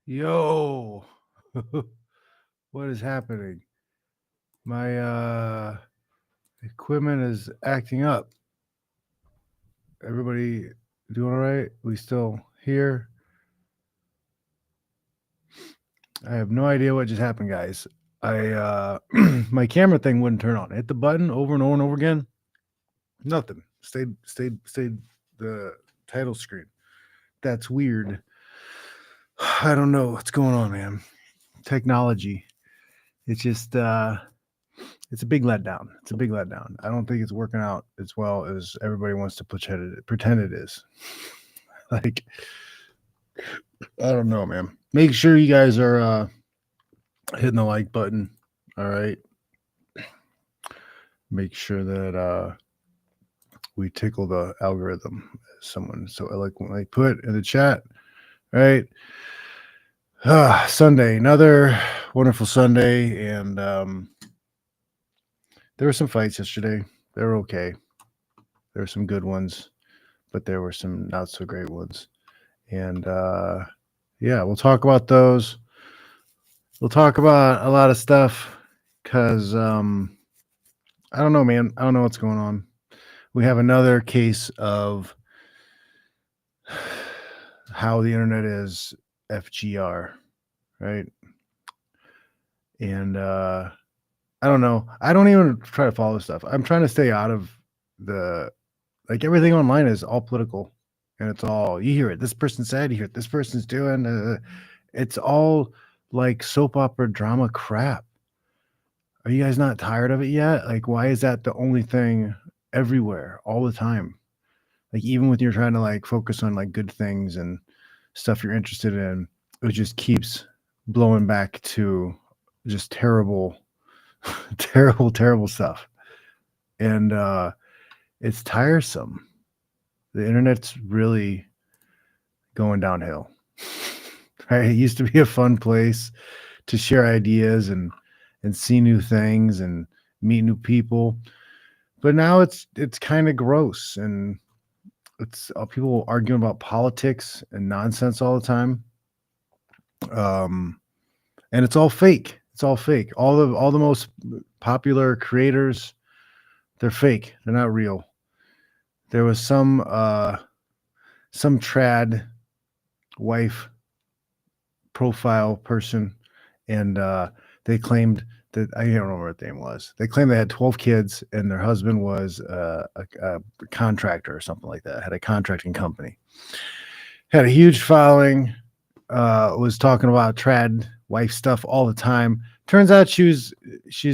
Yo, what is happening? My equipment is acting up. Everybody doing all right? We still here? I have no idea what just happened, guys. I my camera thing wouldn't turn on. I hit the button over and over and over again. Nothing. Stayed the title screen. That's weird. I don't know what's going on, man. Technology. It's just it's a big letdown. It's a big letdown. I don't think it's working out as well as everybody wants to pretend it is. Like, I don't know, man. Make sure you guys are hitting the like button. All right. Make sure that we tickle the algorithm, as someone so eloquently put in the chat. All right. Sunday, another wonderful Sunday, and there were some fights yesterday. They were okay. There were some good ones, but there were some not so great ones. And yeah, we'll talk about those. We'll talk about a lot of stuff because I don't know, man. I don't know what's going on. We have another case of how the internet is FGR, right? And I don't know. I don't even try to follow stuff. I'm trying to stay out of the everything online is all political, and it's all you hear it. This person said, you hear it. This person's doing. It's all like soap opera drama crap. Are you guys not tired of it yet? Like, why is that the only thing everywhere all the time? Like, even when you're trying to like focus on like good things and stuff you're interested in, it just keeps blowing back to just terrible, terrible stuff. And it's tiresome. The internet's really going downhill. Right? It used to be a fun place to share ideas and see new things and meet new people, but now it's kind of gross, and it's people arguing about politics and nonsense all the time. And it's all fake. It's all fake. All the most popular creators, they're fake. They're not real. There was some trad wife profile person, and they claimed that I don't remember what their name was. They claimed they had 12 kids, and their husband was a contractor or something like that. Had a contracting company. Had a huge following. Was talking about trad wife stuff all the time. Turns out she's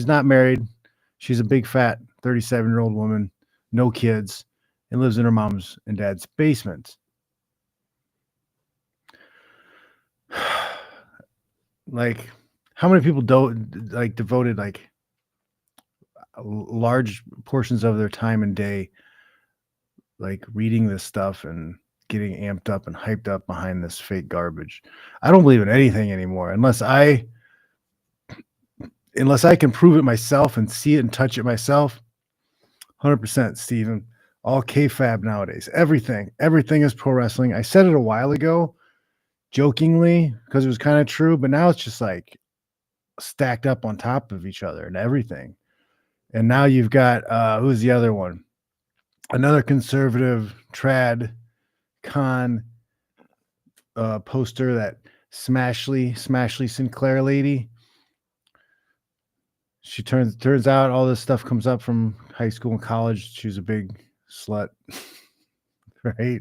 not married. She's a big fat 37-year-old woman, no kids, and lives in her mom's and dad's basement. Like, how many people devoted like large portions of their time and day like reading this stuff and getting amped up and hyped up behind this fake garbage? I don't believe in anything anymore unless I can prove it myself and see it and touch it myself. 100%, Steven. All K-Fab nowadays. Everything is pro wrestling. I said it a while ago, jokingly, because it was kind of true, but now it's just like stacked up on top of each other and everything. And now you've got who's the other one? Another conservative trad con poster, that Smashly Sinclair lady. She turns out all this stuff comes up from high school and college. She was a big slut, right?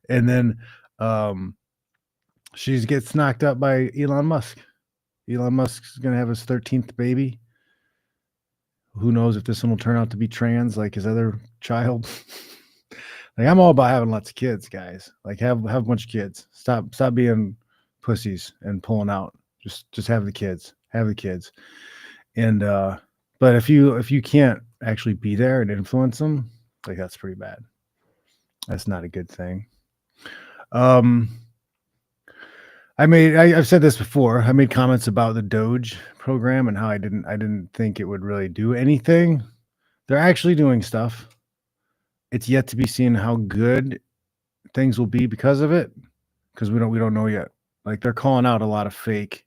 And then she gets knocked up by Elon Musk. Elon Musk's going to have his 13th baby. Who knows if this one will turn out to be trans like his other child. Like, I'm all about having lots of kids, guys. Like, have a bunch of kids. Stop being pussies and pulling out. Just have the kids. Have the kids. And but if you can't actually be there and influence them, like, that's pretty bad. That's not a good thing. I've said this before. I made comments about the Doge program and how I didn't think it would really do anything. They're actually doing stuff. It's yet to be seen how good things will be because of it, because we don't know yet. Like they're calling out a lot of fake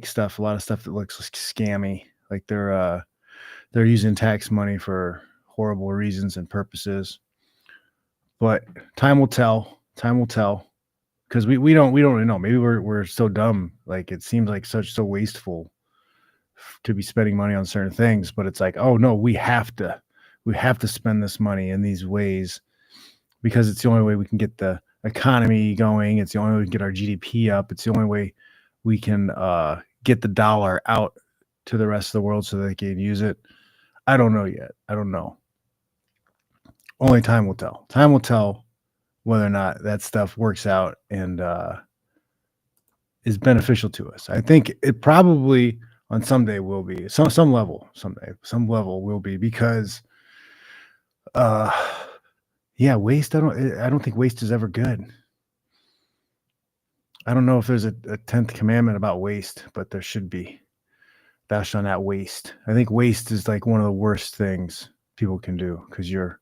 stuff, a lot of stuff that looks scammy. Like they're using tax money for horrible reasons and purposes. But time will tell. Time will tell. Because we don't really know. Maybe we're so dumb. Like it seems like so wasteful to be spending money on certain things, but it's like, oh no, we have to spend this money in these ways because it's the only way we can get the economy going. It's the only way we can get our GDP up. It's the only way we can get the dollar out to the rest of the world so they can use it. I don't know yet. I don't know. Only time will tell. Time will tell whether or not that stuff works out and is beneficial to us. I think it probably on someday will be some level someday. Some level will be because yeah, waste. I don't think waste is ever good. I don't know if there's a 10th commandment about waste, but there should be. Thou shalt not waste. I think waste is like one of the worst things people can do because you're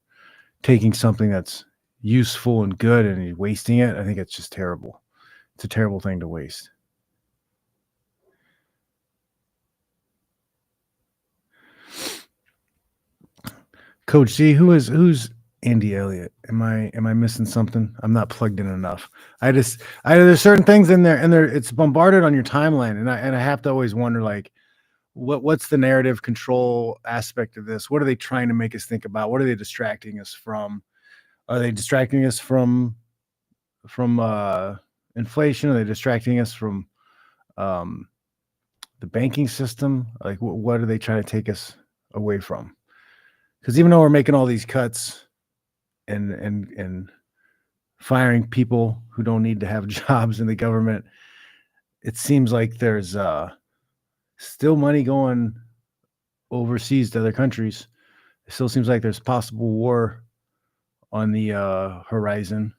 taking something that's useful and good and you're wasting it. I think it's just terrible. It's a terrible thing to waste. Coach C, who's Andy Elliott? Am I missing something? I'm not plugged in enough. There's certain things in there, and it's bombarded on your timeline, and I have to always wonder like, what's the narrative control aspect of this? What are they trying to make us think about? What are they distracting us from? Are they distracting us from inflation? Are they distracting us from the banking system? Like, what are they trying to take us away from? Because even though we're making all these cuts and firing people who don't need to have jobs in the government, it seems like there's still money going overseas to other countries. It still seems like there's possible war on the horizon.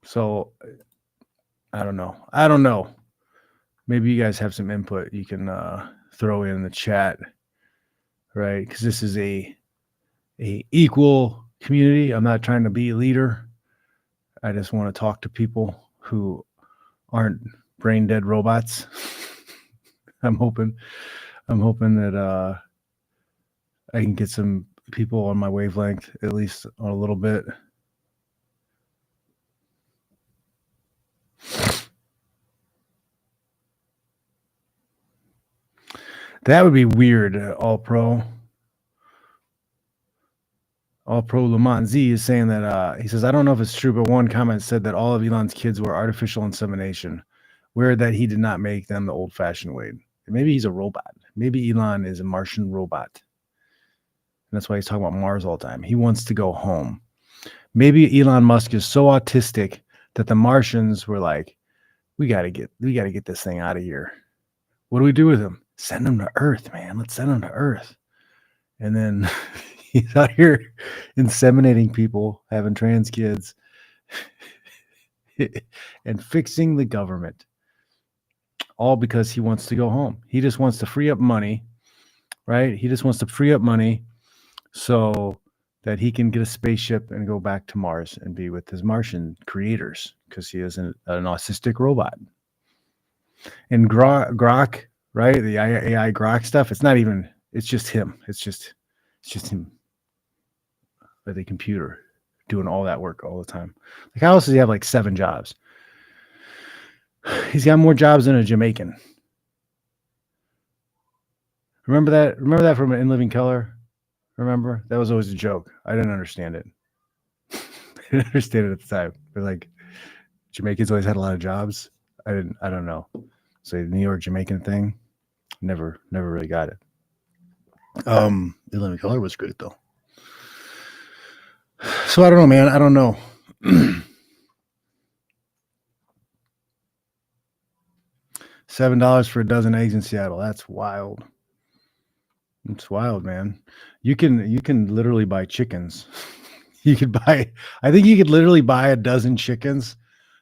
So I don't know. Maybe you guys have some input you can throw in the chat, right? Because this is a equal community. I'm not trying to be a leader. I just want to talk to people who aren't brain dead robots. I'm hoping that I can get some people on my wavelength, at least on a little bit. That would be weird. All pro Lamont Z is saying that he says, I don't know if it's true, but one comment said that all of Elon's kids were artificial insemination. Weird that he did not make them the old fashioned way. Maybe he's a robot. Maybe Elon is a Martian robot. And that's why he's talking about Mars all the time. He wants to go home. Maybe Elon Musk is so autistic that the Martians were like, we gotta get this thing out of here. What do we do with him? Send him to Earth, man. Let's send him to Earth. And then he's out here inseminating people, having trans kids, and fixing the government. All because he wants to go home. He just wants to free up money, right? He just wants to free up money so that he can get a spaceship and go back to Mars and be with his Martian creators because he is an autistic robot. And Grok, right? The AI Grok stuff, it's just him. It's just him at the computer doing all that work all the time. Like, how else does he have like 7 jobs? He's got more jobs than a Jamaican. Remember that from In Living Color? Remember? That was always a joke. I didn't understand it. I didn't understand it at the time. But like, Jamaicans always had a lot of jobs. I don't know. So the New York Jamaican thing, never really got it. In Living Color was great though. So I don't know, man. I don't know. $7 for a dozen eggs in Seattle. That's wild. It's wild, man. You can literally buy chickens. I think you could literally buy a dozen chickens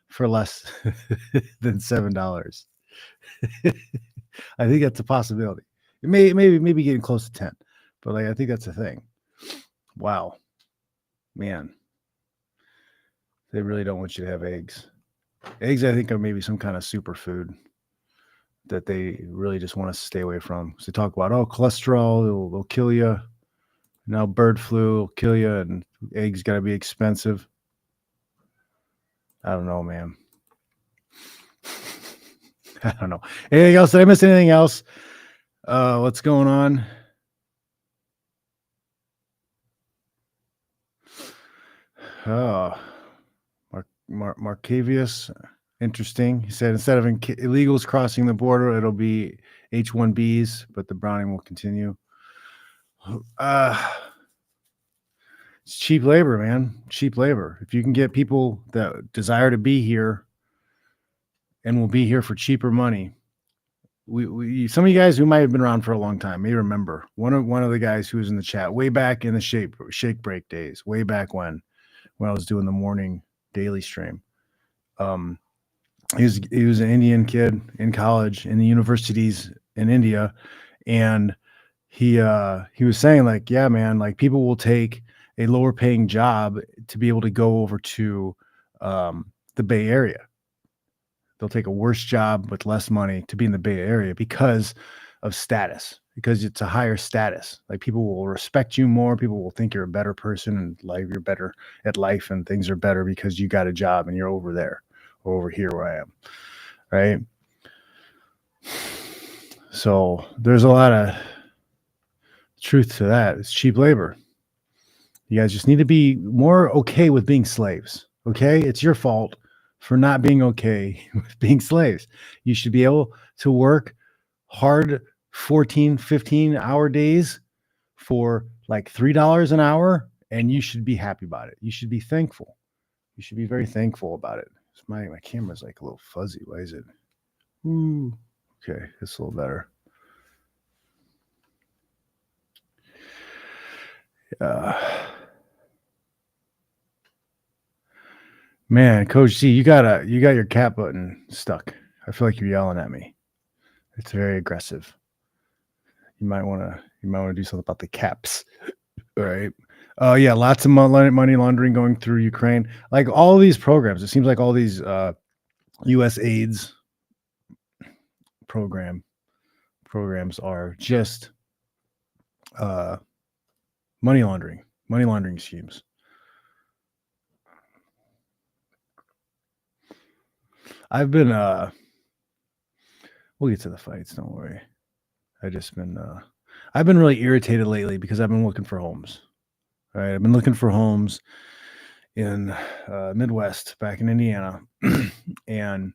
for less than $7. I think that's a possibility. It maybe getting close to 10, but like I think that's a thing. Wow, man. They really don't want you to have eggs. Eggs, I think, are maybe some kind of superfood that they really just want us to stay away from. So they talk about, oh, cholesterol, it'll kill you. Now bird flu will kill you, and eggs got to be expensive. I don't know, man. I don't know. Anything else? Did I miss anything else? What's going on? Oh, Marcavius. Interesting. He said instead of illegals crossing the border, it'll be H-1Bs, but the browning will continue. It's cheap labor, man. Cheap labor. If you can get people that desire to be here and will be here for cheaper money. We some of you guys who might have been around for a long time may remember one of the guys who was in the chat way back in the shake break days, way back when I was doing the morning daily stream. He was an Indian kid in college in the universities in India, and he was saying like, yeah, man, like people will take a lower paying job to be able to go over to the Bay Area. They'll take a worse job with less money to be in the Bay Area because of status, because it's a higher status. Like people will respect you more. People will think you're a better person and like you're better at life and things are better because you got a job and you're over there or over here where I am. Right. So there's a lot of truth to that. It's cheap labor. You guys just need to be more okay with being slaves. Okay. It's your fault for not being okay with being slaves. You should be able to work hard 14, 15-hour days for like $3 an hour, and you should be happy about it. You should be thankful. You should be very thankful about it. My camera's like a little fuzzy. Why is it? Ooh. Okay, it's a little better. Man, Coach C, you got your cat button stuck. I feel like you're yelling at me. It's very aggressive. You might want to do something about the caps. All right. Yeah, lots of money laundering going through Ukraine. Like all these programs, it seems like all these U.S. AIDS programs are just money laundering schemes. I've been we'll get to the fights, don't worry. I've been really irritated lately because I've been looking for homes. All right, I've been looking for homes in Midwest, back in Indiana, and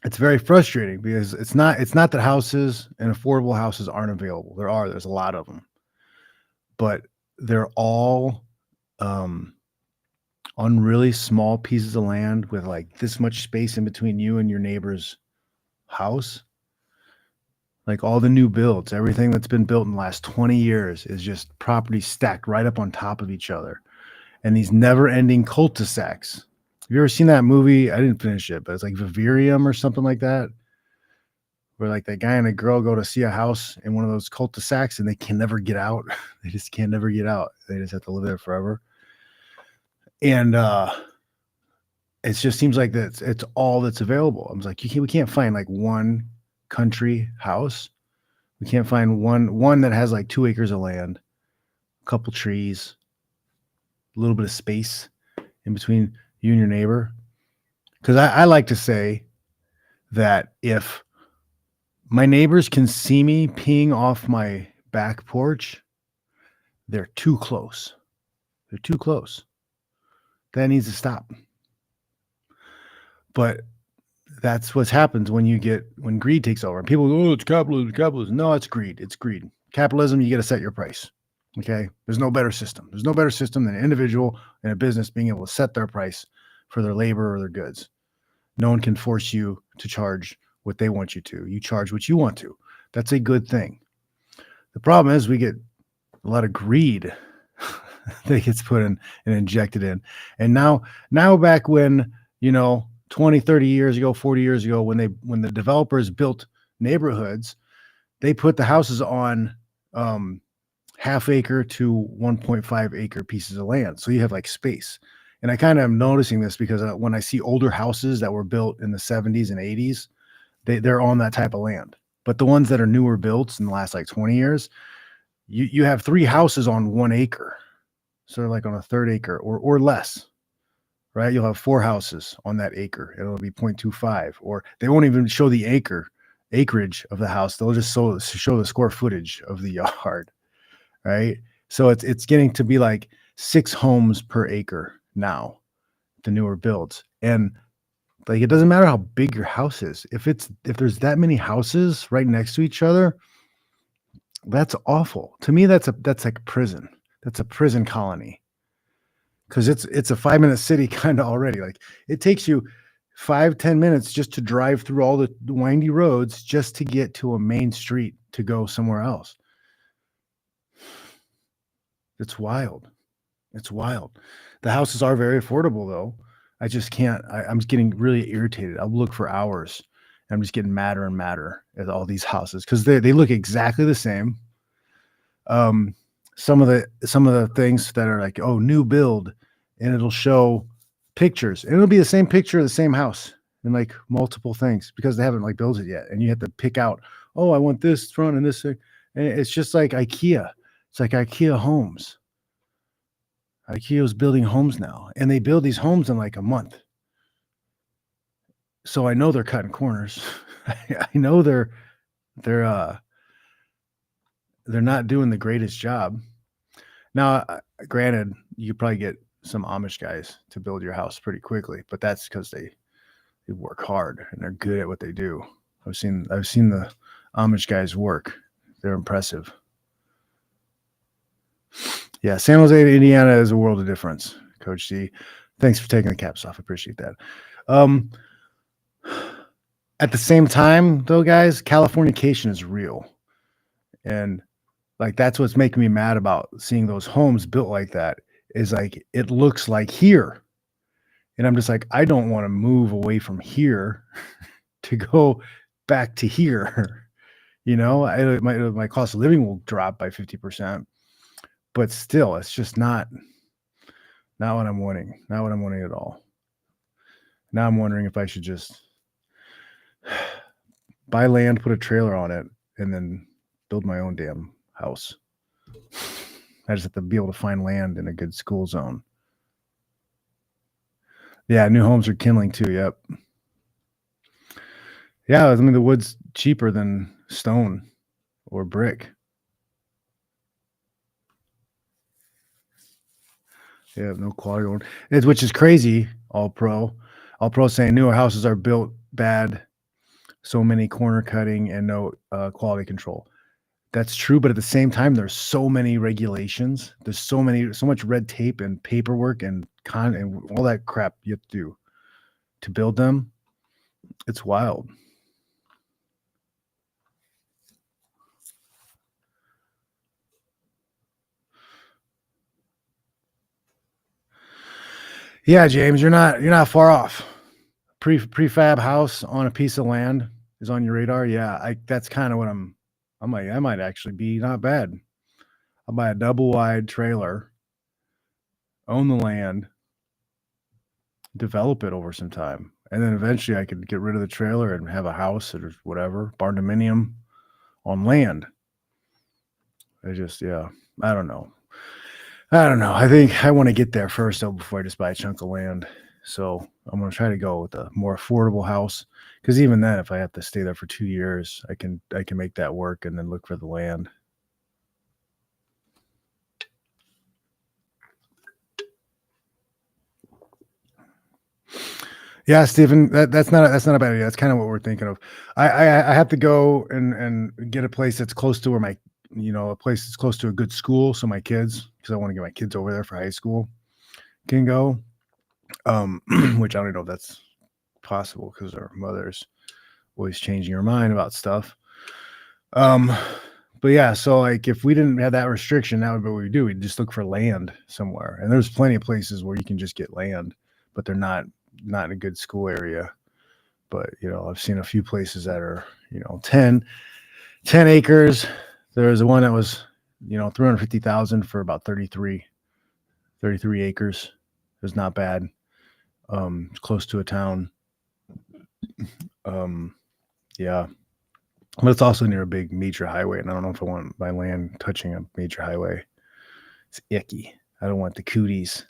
it's very frustrating because it's not that houses and affordable houses aren't available. There's a lot of them, but they're all on really small pieces of land with like this much space in between you and your neighbor's house. Like all the new builds, everything that's been built in the last 20 years is just property stacked right up on top of each other. And these never-ending cul-de-sacs. Have you ever seen that movie? I didn't finish it, but it's like Vivarium or something like that, where like that guy and a girl go to see a house in one of those cul-de-sacs and they can never get out. They just can't never get out. They just have to live there forever. And it just seems like it's all that's available. I was like, we can't find like one country house. We can't find one that has like 2 acres of land, a couple trees, a little bit of space in between you and your neighbor. Because I like to say that if my neighbors can see me peeing off my back porch, they're too close. They're too close. That needs to stop. But that's what happens when greed takes over. And people go, oh, it's capitalism. No, it's greed. It's greed. Capitalism, you got to set your price. Okay. There's no better system. There's no better system than an individual and a business being able to set their price for their labor or their goods. No one can force you to charge what they want you to. You charge what you want to. That's a good thing. The problem is we get a lot of greed that gets put in and injected in. And now back when, 20, 30 years ago, 40 years ago, when the developers built neighborhoods, they put the houses on half acre to 1.5 acre pieces of land. So you have like space. And I kind of am noticing this because when I see older houses that were built in the 70s and 80s, they're on that type of land. But the ones that are newer builds in the last like 20 years, you have 3 houses on 1 acre. So they're like on a third acre or less, right? You'll have 4 houses on that acre. It'll be 0.25, or they won't even show the acreage of the house. They'll just show the square footage of the yard, right? So it's getting to be like 6 homes per acre now, the newer builds. And like it doesn't matter how big your house is. If there's that many houses right next to each other, that's awful. To me, that's like prison. That's a prison colony. Because it's a 5-minute city kind of already. Like it takes you 5-10 minutes just to drive through all the windy roads just to get to a main street to go somewhere else. It's wild. It's wild. The houses are very affordable though. I just can't. I'm just getting really irritated. I'll look for hours. I'm just getting madder and madder at all these houses because they look exactly the same. Some of the things that are like, oh, new build, and it'll show pictures, and it'll be the same picture of the same house and like multiple things because they haven't like built it yet, and you have to pick out, oh, I want this front and this thing, and it's just like IKEA. It's like IKEA homes. IKEA's building homes now, and they build these homes in like a month. So I know they're cutting corners. I know they're not doing the greatest job. Now, granted, you probably get some Amish guys to build your house pretty quickly, but that's because they work hard and they're good at what they do. I've seen the Amish guys work. They're impressive. Yeah, San Jose, Indiana is a world of difference, Coach C. Thanks for taking the caps off. I appreciate that. At the same time, though, guys, Californication is real. And like that's what's making me mad about seeing those homes built like that is like it looks like here. And I'm just like, I don't want to move away from here to go back to here. You know, my cost of living will drop by 50%. But still, it's just not what I'm wanting. Not what I'm wanting at all. Now I'm wondering if I should just buy land, put a trailer on it, and then build my own damn house. I just have to be able to find land in a good school zone. Yeah, new homes are kindling too. Yep. Yeah, I mean the wood's cheaper than stone or brick. Yeah, no quality one. Which is crazy. All pro saying newer houses are built bad, so many corner cutting and no quality control. That's true, but at the same time, there's so many regulations. There's so much red tape and paperwork and all that crap you have to do to build them. It's wild. Yeah, James, you're not far off. Prefab house on a piece of land is on your radar. Yeah, that's kind of what I might actually be not bad. I'll buy a double wide trailer, own the land, develop it over some time. And then eventually I could get rid of the trailer and have a house or whatever, barn dominium on land. I don't know. I think I want to get there first though before I just buy a chunk of land. So I'm going to try to go with a more affordable house because even then, if I have to stay there for 2 years, I can make that work and then look for the land. Yeah, Stephen, that's not a bad idea. That's kind of what we're thinking of. I have to go and get a place that's close to where a place that's close to a good school, so my kids, because I want to get my kids over there for high school, can go. Which I don't know if that's possible because our mother's always changing her mind about stuff. But yeah, so like if we didn't have that restriction, that would be what we do. We'd just look for land somewhere, and there's plenty of places where you can just get land, but they're not in a good school area. But I've seen a few places that are 10 acres. There was one that was 350,000 for about 33 acres. is not bad. It's close to a town. Yeah. But it's also near a big major highway, and I don't know if I want my land touching a major highway. It's icky. I don't want the cooties.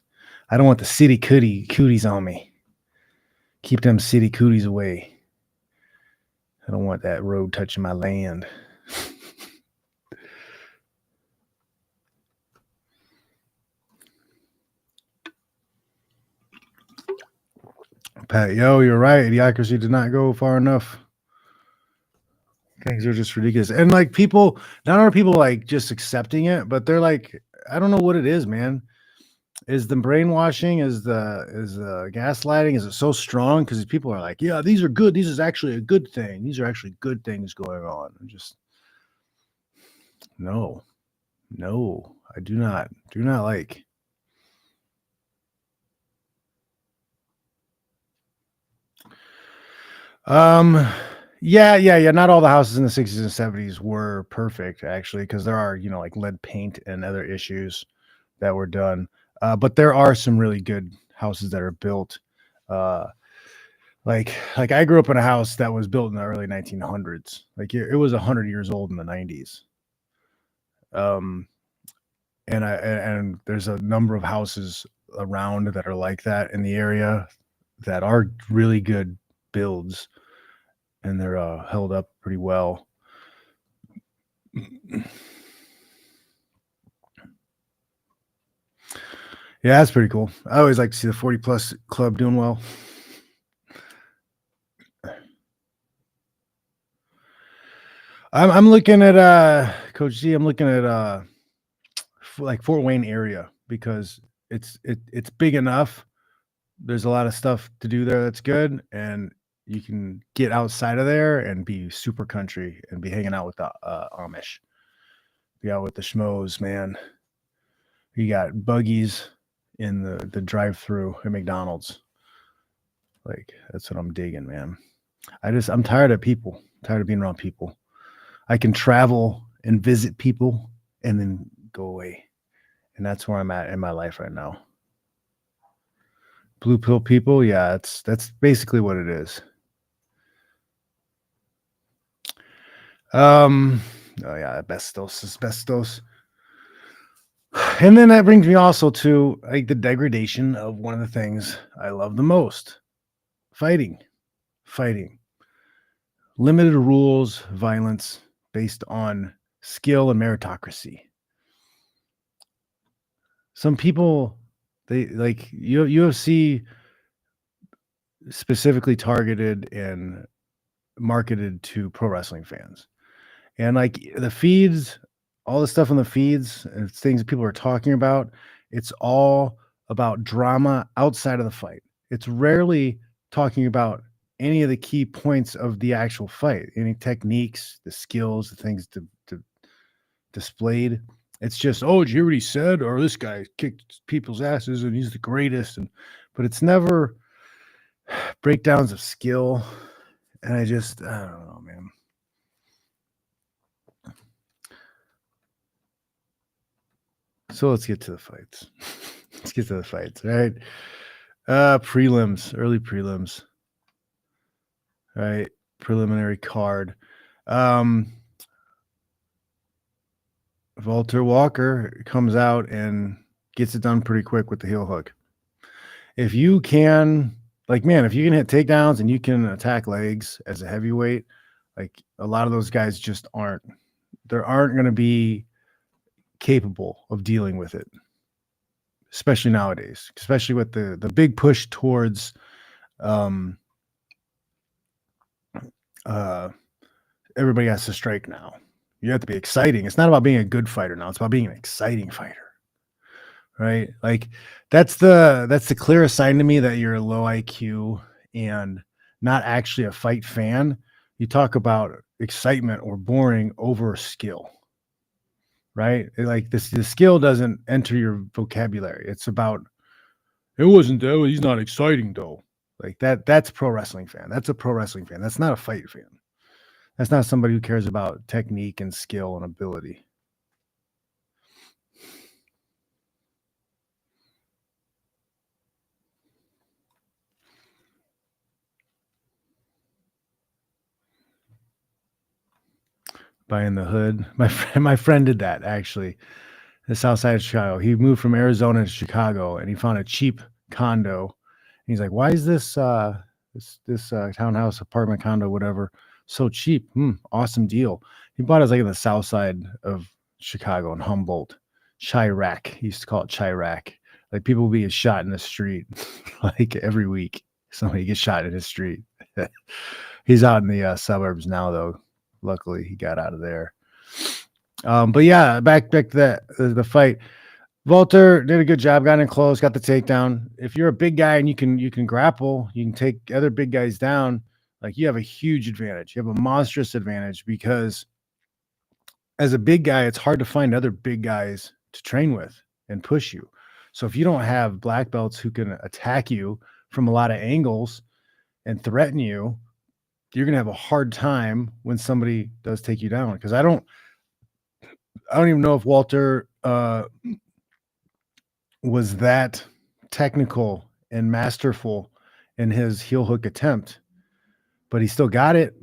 I don't want the city cooties on me. Keep them city cooties away. I don't want that road touching my land. Pat, yo, you're right. Idiocracy did not go far enough. Things are just ridiculous. And like people, not only are people like just accepting it, but they're like, I don't know what it is, man. Is the brainwashing, is the gaslighting, is it so strong? Because people are like, yeah, these are good. These is actually a good thing. These are actually good things going on. And just no, I do not like. Yeah. Not all the houses in the 60s and 70s were perfect, actually, because there are, like lead paint and other issues that were done. But there are some really good houses that are built. Like I grew up in a house that was built in the early 1900s. Like it was 100 years old in the 90s. And there's a number of houses around that are like that in the area that are really good builds, and they're held up pretty well. Yeah, that's pretty cool. I always like to see the 40 plus club doing well. I'm looking at Coach Z. I'm looking at like Fort Wayne area, because it's big enough. There's a lot of stuff to do there that's good, and you can get outside of there and be super country and be hanging out with the Amish. Be out with the schmoes, man. You got buggies in the drive-through at McDonald's. Like that's what I'm digging, man. I'm tired of people. I'm tired of being around people. I can travel and visit people and then go away. And that's where I'm at in my life right now. Blue pill people, yeah, that's basically what it is. Oh yeah, asbestos. And then that brings me also to like the degradation of one of the things I love the most. Fighting. Limited rules, violence based on skill and meritocracy. Some people, they like UFC specifically targeted and marketed to pro wrestling fans. And like the feeds, all the stuff on the feeds and things that people are talking about, it's all about drama outside of the fight. It's rarely talking about any of the key points of the actual fight, any techniques, the skills, the things to displayed. It's just, oh, did you hear what he said? Or this guy kicked people's asses and he's the greatest. But it's never breakdowns of skill. And I don't know, man. So let's get to the fights. Right? Early prelims. Right? Preliminary card. Walter Walker comes out and gets it done pretty quick with the heel hook. If you can, like, man, if you can hit takedowns and you can attack legs as a heavyweight, like a lot of those guys just aren't going to be capable of dealing with it, especially nowadays, especially with the big push towards everybody has to strike now. You have to be exciting. It's not about being a good fighter now. It's about being an exciting fighter, right? Like that's the clearest sign to me that you're a low IQ and not actually a fight fan. You talk about excitement or boring over skill, right? Like the skill doesn't enter your vocabulary. It's about, it wasn't though. He's not exciting though. Like that's pro wrestling fan. That's a pro wrestling fan. That's not a fight fan. That's not somebody who cares about technique and skill and ability. buying the hood. My friend did that actually. The south side of Chicago. He moved from Arizona to Chicago and he found a cheap condo. He's like, "Why is this townhouse, apartment, condo, whatever, so cheap? Awesome deal." He bought it like in the south side of Chicago in Humboldt, Chirac. He used to call it Chirac. Like people will be shot in the street, like every week. Somebody gets shot in his street. He's out in the suburbs now, though. Luckily, he got out of there. But yeah, back to the fight. Walter did a good job, got in close, got the takedown. If you're a big guy and you can grapple, you can take other big guys down. Like you have a huge advantage. You have a monstrous advantage because as a big guy, it's hard to find other big guys to train with and push you. So if you don't have black belts who can attack you from a lot of angles and threaten you, you're gonna have a hard time when somebody does take you down. Because I don't even know if Walter was that technical and masterful in his heel hook attempt, but he still got it.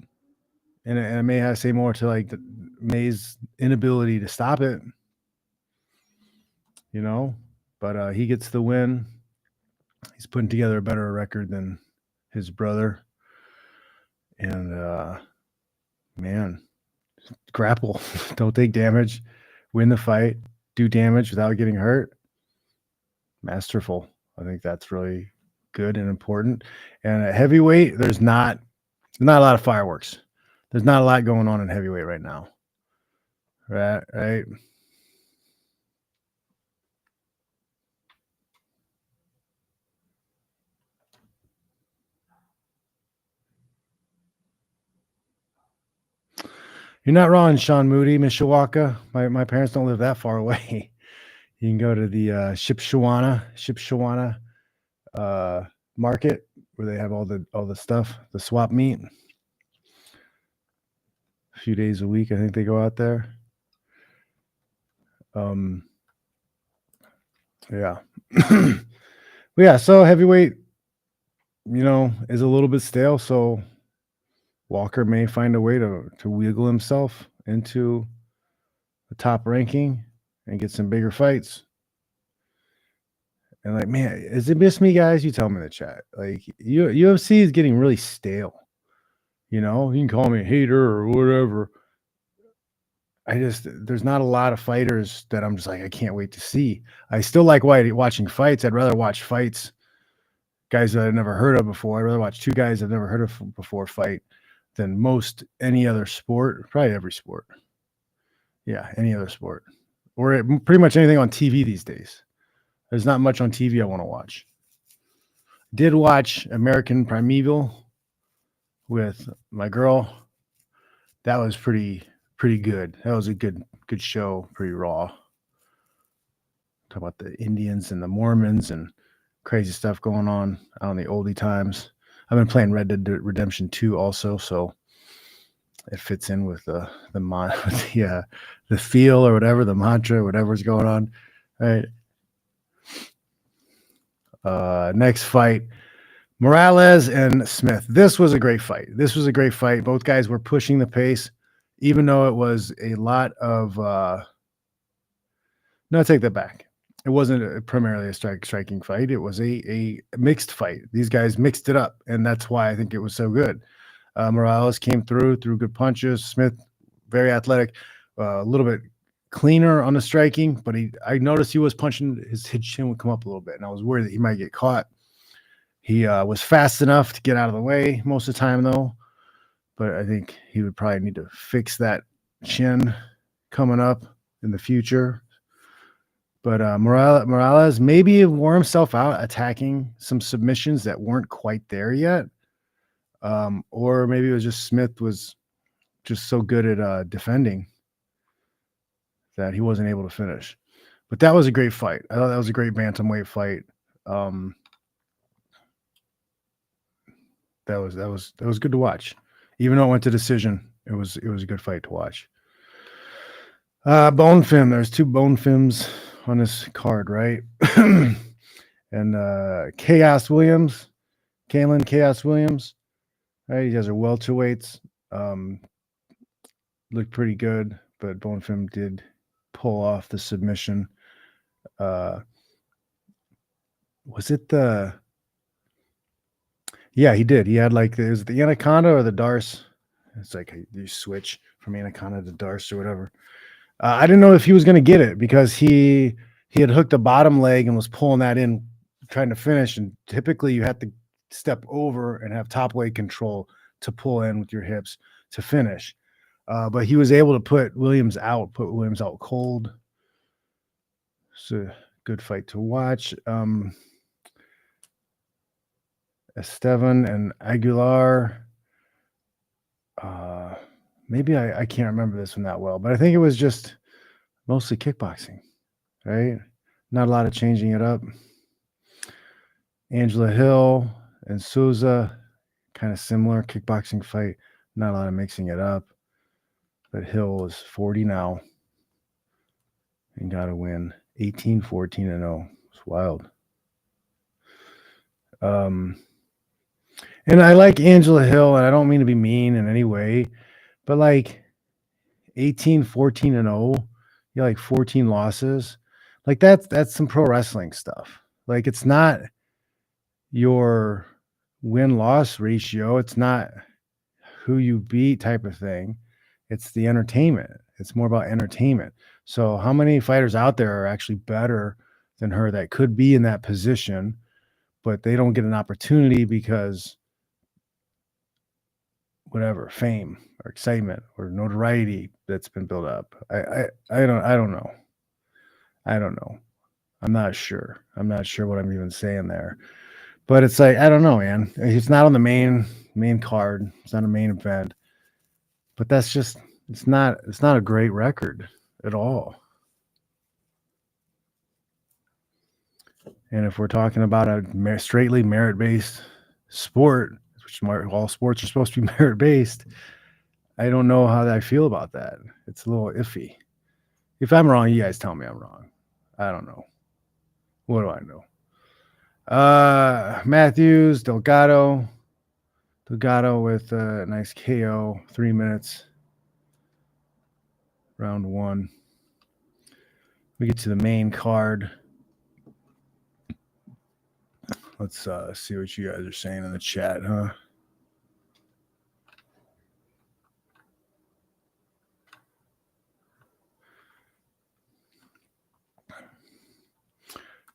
And I may have to say more to like May's inability to stop it, but he gets the win. He's putting together a better record than his brother. And man, grapple, don't take damage, win the fight, do damage without getting hurt. Masterful. I think that's really good and important. And at heavyweight, there's not a lot of fireworks. There's not a lot going on in heavyweight right now. Right. You're not wrong, Sean Moody, Mishawaka. My parents don't live that far away. You can go to the Shipshawana market where they have all the stuff, the swap meat. A few days a week, I think they go out there. Yeah. Yeah, so heavyweight, is a little bit stale, so Walker may find a way to wiggle himself into the top ranking and get some bigger fights. And like, man, is it just me, guys? You tell me in the chat. Like, UFC is getting really stale. You can call me a hater or whatever. There's not a lot of fighters that I'm just like, I can't wait to see. I still like watching fights. I'd rather watch fights, guys that I've never heard of before. I'd rather watch two guys I've never heard of before fight than most any other sport, probably every sport. Yeah, any other sport. Or pretty much anything on TV these days. There's not much on TV I want to watch. Did watch American Primeval with my girl. That was pretty good. That was a good show, pretty raw. Talk about the Indians and the Mormons and crazy stuff going on out in the oldie times. I've been playing Red Dead Redemption 2 also, so it fits in with the feel or whatever, the mantra, whatever's going on. All right. Next fight, Morales and Smith. This was a great fight. Both guys were pushing the pace, even though it was a lot of no, I take that back. It wasn't primarily a striking fight. It was a mixed fight. These guys mixed it up, and that's why I think it was so good. Morales came through good punches. Smith, very athletic, a little bit cleaner on the striking, but I noticed he was punching, his chin would come up a little bit, and I was worried that he might get caught. He was fast enough to get out of the way most of the time, though, but I think he would probably need to fix that chin coming up in the future. But Morales maybe wore himself out attacking some submissions that weren't quite there yet. Or maybe it was just Smith was just so good at defending that he wasn't able to finish. But that was a great fight. I thought that was a great bantamweight fight. That was good to watch. Even though it went to decision, it was a good fight to watch. Bone Film. There's 2 Bone Films on this card, right? And Chaos Williams, Chaos Williams, right? These guys are welterweights. looked pretty good, but Bonfim did pull off the submission. Was it the? Yeah, he did. He had like it was the Anaconda or the Darce. It's like you switch from Anaconda to Darce or whatever. I didn't know if he was going to get it because he had hooked the bottom leg and was pulling that in, trying to finish. And typically, you have to step over and have top leg control to pull in with your hips to finish. But he was able to put Williams out cold. It's a good fight to watch. Estevan and Aguilar. Maybe I can't remember this one that well, but I think it was just mostly kickboxing, right? Not a lot of changing it up. Angela Hill and Souza, kind of similar kickboxing fight. Not a lot of mixing it up. But Hill is 40 now and got to win 18, 14, and 0. It's wild. And I like Angela Hill, and I don't mean to be mean in any way, but like 18, 14, and 0, you like 14 losses. Like that's some pro wrestling stuff. Like it's not your win-loss ratio. It's not who you beat type of thing. It's the entertainment. It's more about entertainment. So how many fighters out there are actually better than her that could be in that position, but they don't get an opportunity because whatever, fame or excitement or notoriety that's been built up. I don't know. I don't know. I'm not sure what I'm even saying there. But it's like, I don't know, man. It's not on the main card. It's not a main event. But that's just it's not a great record at all. And if we're talking about a straightly merit-based sport, which all sports are supposed to be merit-based, I don't know how I feel about that. It's a little iffy. If I'm wrong, you guys tell me I'm wrong. I don't know. What do I know? Matthews, Delgado with a nice KO, 3 minutes, round 1. We get to the main card. Let's see what you guys are saying in the chat, huh?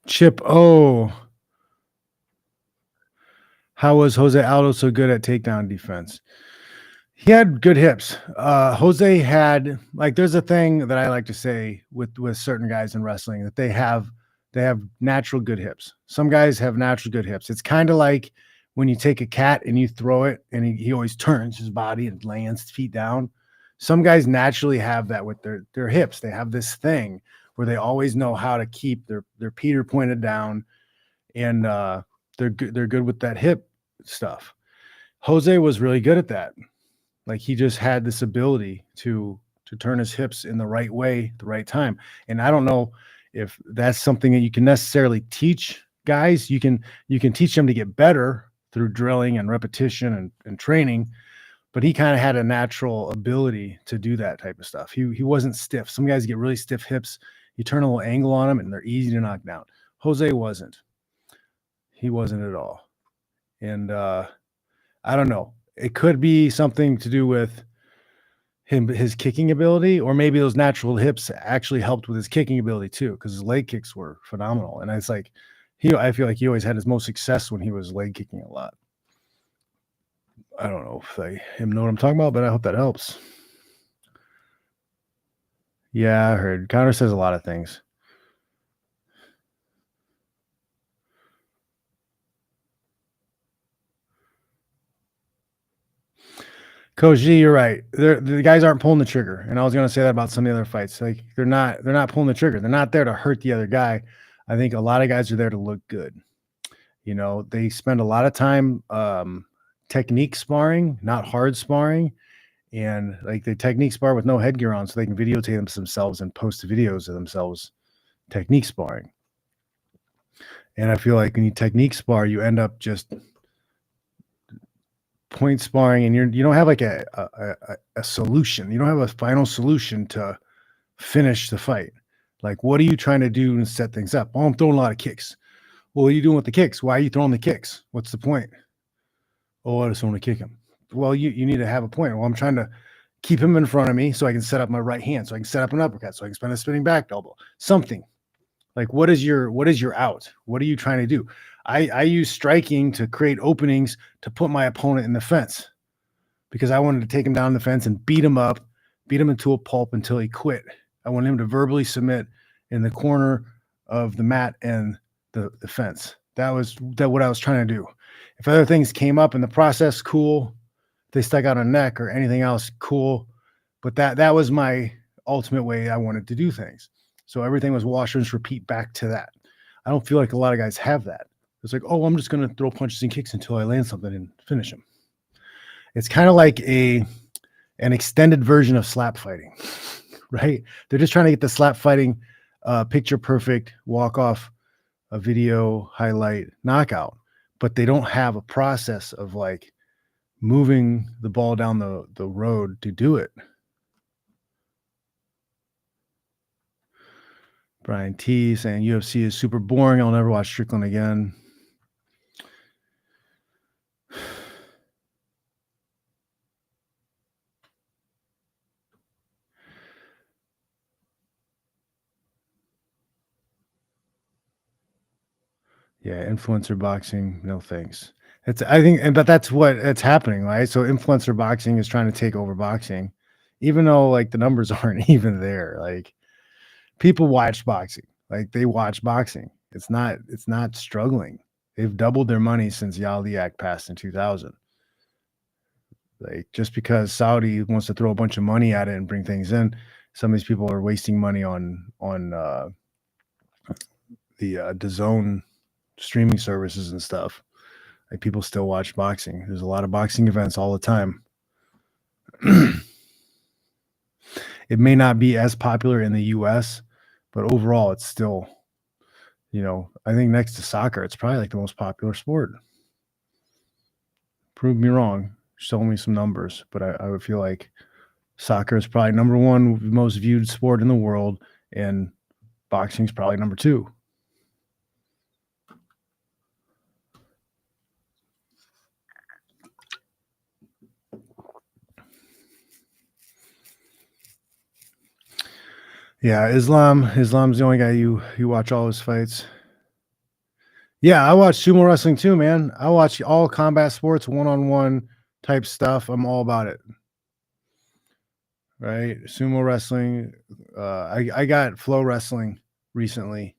Chip O. How was Jose Aldo so good at takedown defense? He had good hips. Jose had, like, there's a thing that I like to say with certain guys in wrestling that they have natural good hips. Some guys have natural good hips. It's kind of like when you take a cat and you throw it and he always turns his body and lands feet down. Some guys naturally have that with their hips. They have this thing where they always know how to keep their Peter pointed down, and they're good with that hip stuff. Jose was really good at that. Like he just had this ability to turn his hips in the right way, the right time. And I don't know if that's something that you can necessarily teach guys. You can teach them to get better through drilling and repetition and training, but he kind of had a natural ability to do that type of stuff. He wasn't stiff. Some guys get really stiff hips. You turn a little angle on them and they're easy to knock down. Jose wasn't. He wasn't at all. And I don't know. It could be something to do with his kicking ability, or maybe those natural hips actually helped with his kicking ability too, because his leg kicks were phenomenal. And it's like I feel like he always had his most success when he was leg kicking a lot. I don't know if him know what I'm talking about, but I hope that helps. Yeah, I heard. Connor says a lot of things. Coach G, you're right. The guys aren't pulling the trigger, and I was going to say that about some of the other fights. Like they're not pulling the trigger. They're not there to hurt the other guy. I think a lot of guys are there to look good. You know, they spend a lot of time technique sparring, not hard sparring, and like they technique spar with no headgear on, so they can videotape themselves and post videos of themselves technique sparring. And I feel like when you technique spar, you end up just point sparring and you don't have like a solution. You don't have a final solution to finish the fight. Like, what are you trying to do to set things up? Oh, I'm throwing a lot of kicks. Well, what are you doing with the kicks? Why are you throwing the kicks? What's the point? Oh, I just want to kick him. Well, you need to have a point. Well, I'm trying to keep him in front of me so I can set up my right hand, so I can set up an uppercut, so I can spin a spinning back elbow. Something. Like, what is your out? What are you trying to do? I use striking to create openings to put my opponent in the fence because I wanted to take him down the fence and beat him up, beat him into a pulp until he quit. I want him to verbally submit in the corner of the mat and the fence. That was what I was trying to do. If other things came up in the process, cool. If they stuck out a neck or anything else, cool. But that was my ultimate way I wanted to do things. So everything was wash, rinse, repeat back to that. I don't feel like a lot of guys have that. It's like, oh, I'm just going to throw punches and kicks until I land something and finish him. It's kind of like an extended version of slap fighting, right? They're just trying to get the slap fighting picture perfect, walk off a video highlight knockout, but they don't have a process of like moving the ball down the road to do it. Brian T saying UFC is super boring. I'll never watch Strickland again. Yeah, influencer boxing, no thanks. But that's it's happening, right? So influencer boxing is trying to take over boxing, even though like the numbers aren't even there. Like people watch boxing, like they watch boxing. It's not struggling. They've doubled their money since Yaldiak passed in 2000. Like just because Saudi wants to throw a bunch of money at it and bring things in, some of these people are wasting money on the DAZN streaming services and stuff. Like people still watch boxing. There's a lot of boxing events all the time. It may not be as popular in the US, but overall it's still, I think next to soccer, it's probably like the most popular sport. Prove me wrong. Show me some numbers, but I would feel like soccer is probably number one most viewed sport in the world, and boxing is probably number two. Yeah, Islam's the only guy you watch all his fights. Yeah, I watch sumo wrestling too, man. I watch all combat sports, one-on-one type stuff. I'm all about it. Right? Sumo wrestling. I got Flow Wrestling recently.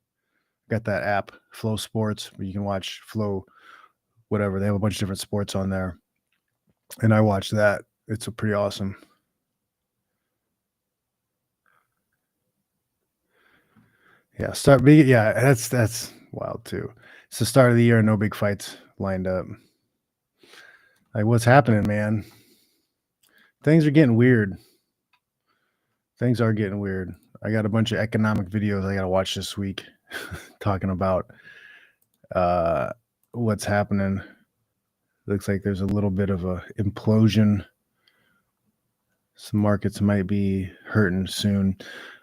Got that app, Flow Sports, where you can watch Flow, whatever. They have a bunch of different sports on there. And I watch that. It's pretty awesome. Yeah, that's wild too. It's the start of the year, no big fights lined up. Like, what's happening, man? Things are getting weird. Things are getting weird. I got a bunch of economic videos I got to watch this week talking about what's happening. Looks like there's a little bit of a implosion. Some markets might be hurting soon.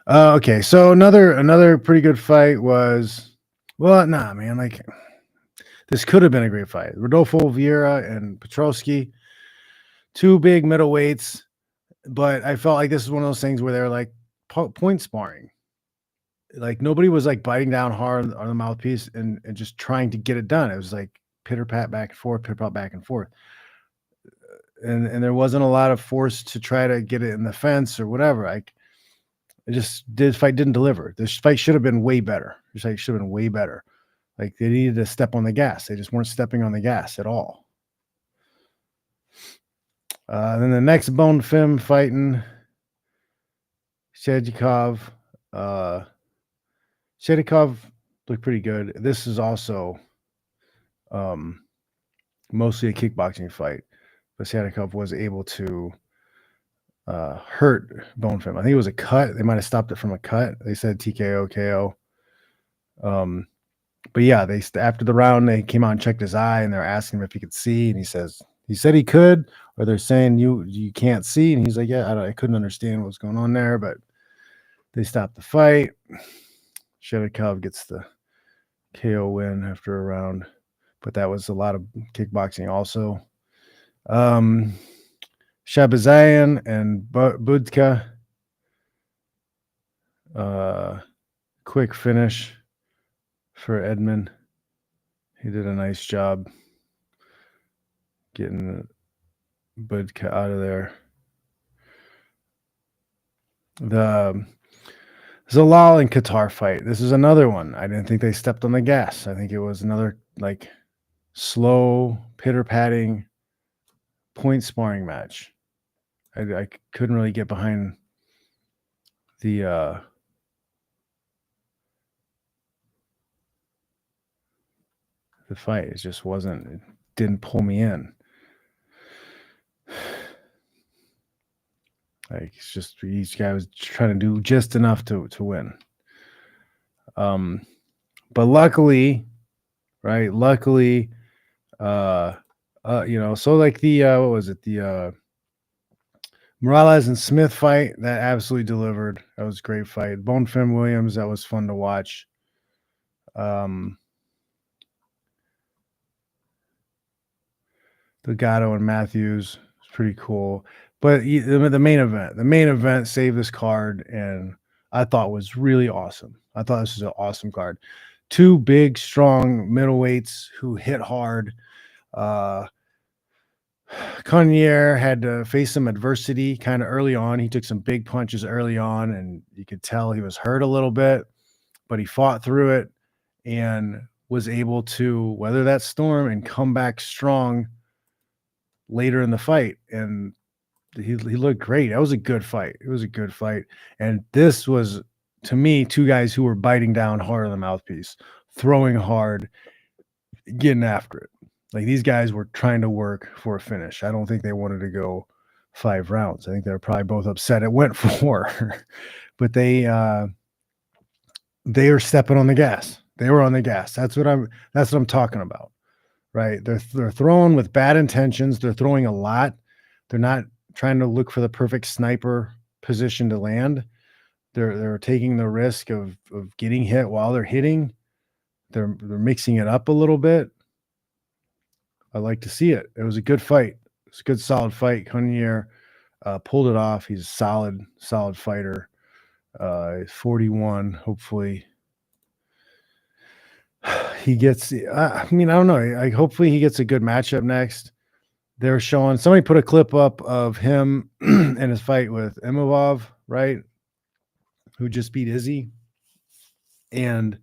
Okay, so another pretty good fight was, well, nah, man, like this could have been a great fight. Rodolfo Vieira and Petrosky, two big middleweights, but I felt like this is one of those things where they're like point sparring. Like nobody was like biting down hard on the mouthpiece and just trying to get it done. It was like pitter pat back and forth, pitter pat back and forth. And there wasn't a lot of force to try to get it in the fence or whatever. Like this fight didn't deliver. This fight should have been way better. This fight should have been way better. Like they needed to step on the gas. They just weren't stepping on the gas at all. Then the next Bone Fim fighting Shedikov. Shedikov looked pretty good. This is also mostly a kickboxing fight, but Shedikov was able to hurt Bone Fim. I think it was a cut. They might have stopped it from a cut. They said TKO, KO. But yeah, after the round, they came out and checked his eye, and they're asking him if he could see, and he says He said he could, or they're saying you can't see, and he's like, yeah, I couldn't understand what was going on there, but they stopped the fight. Shedikov gets the KO win after a round, but that was a lot of kickboxing also. Shabazian and Budka, quick finish for Edmund. He did a nice job getting Budka out of there. The Zalal and Qatar fight. This is another one. I didn't think they stepped on the gas. I think it was another like slow, pitter-patting point sparring match. I couldn't really get behind the fight. It just wasn't. It didn't pull me in. Like it's just each guy was trying to do just enough to win. But luckily, right? Luckily, so like the what was it? The Morales and Smith fight that absolutely delivered. That was a great fight. Bonefim Williams, that was fun to watch. Delgado and Matthews, it's pretty cool. But the main event saved this card, and I thought was really awesome. I thought this was an awesome card. Two big, strong middleweights who hit hard. Conier had to face some adversity kind of early on. He took some big punches early on, and you could tell he was hurt a little bit, but he fought through it and was able to weather that storm and come back strong later in the fight. And he looked great. That was a good fight. It was a good fight. And this was, to me, two guys who were biting down hard on the mouthpiece, throwing hard, getting after it. Like these guys were trying to work for a finish. I don't think they wanted to go 5 rounds. I think they're probably both upset it went 4, but they are stepping on the gas. They were on the gas. That's what I'm talking about, right? They're throwing with bad intentions. They're throwing a lot. They're not trying to look for the perfect sniper position to land. They're taking the risk of getting hit while they're hitting. They're mixing it up a little bit. I like to see it. It was a good fight. It was a good, solid fight. Conier pulled it off. He's a solid fighter. 41. Hopefully he gets. I don't know. Hopefully he gets a good matchup next. They're showing. Somebody put a clip up of him in his fight with Imavov, right? Who just beat Izzy, and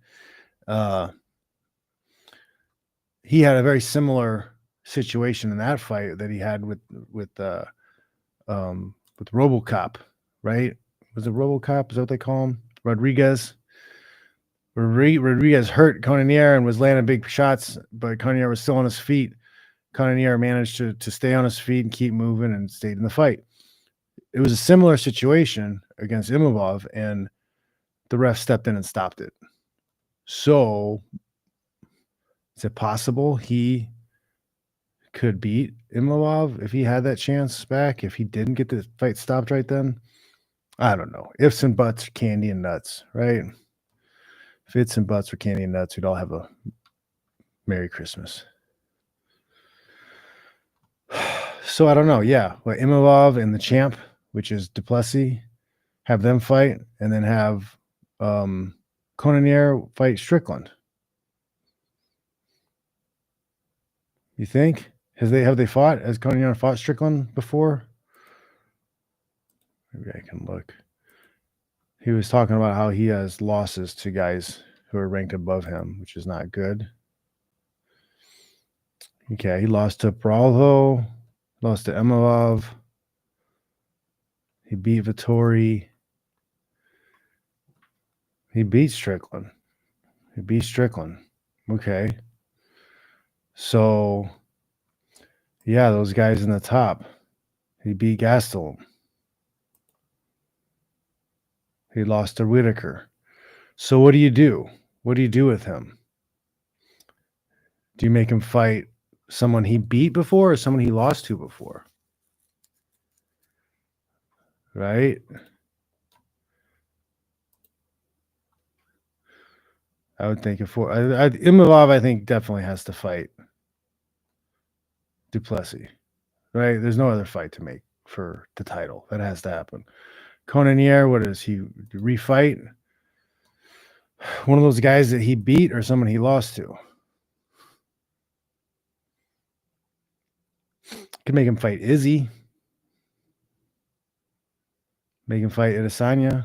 he had a very similar situation in that fight that he had with RoboCop, right? Was it RoboCop? Is that what they call him? Rodriguez. Rodriguez hurt Conier and was landing big shots, but Conier was still on his feet. Conier managed to stay on his feet and keep moving and stayed in the fight. It was a similar situation against Imavov, and the ref stepped in and stopped it. So is it possible he could beat Imavov if he had that chance back, if he didn't get the fight stopped right then? I don't know. Ifs and buts, candy and nuts, right? If ifs and buts were candy and nuts, we'd all have a Merry Christmas. So I don't know. Yeah. Well, Imavov and the champ, which is Duplessis, have them fight, and then have Conier fight Strickland. You think? Have they fought? Has Conier fought Strickland before? Maybe I can look. He was talking about how he has losses to guys who are ranked above him, which is not good. Okay, he lost to Bravo, lost to Imavov. He beat Vittori. He beat Strickland. Okay. So, yeah, those guys in the top. He beat Gastelum. He lost to Whitaker. So what do you do? What do you do with him? Do you make him fight Someone he beat before or someone he lost to before? Right? I would think Imavov, I think, definitely has to fight Duplessis. Right? There's no other fight to make for the title. That has to happen. Cannonier, what is he? Refight? One of those guys that he beat or someone he lost to? Could make him fight Izzy. Make him fight Adesanya.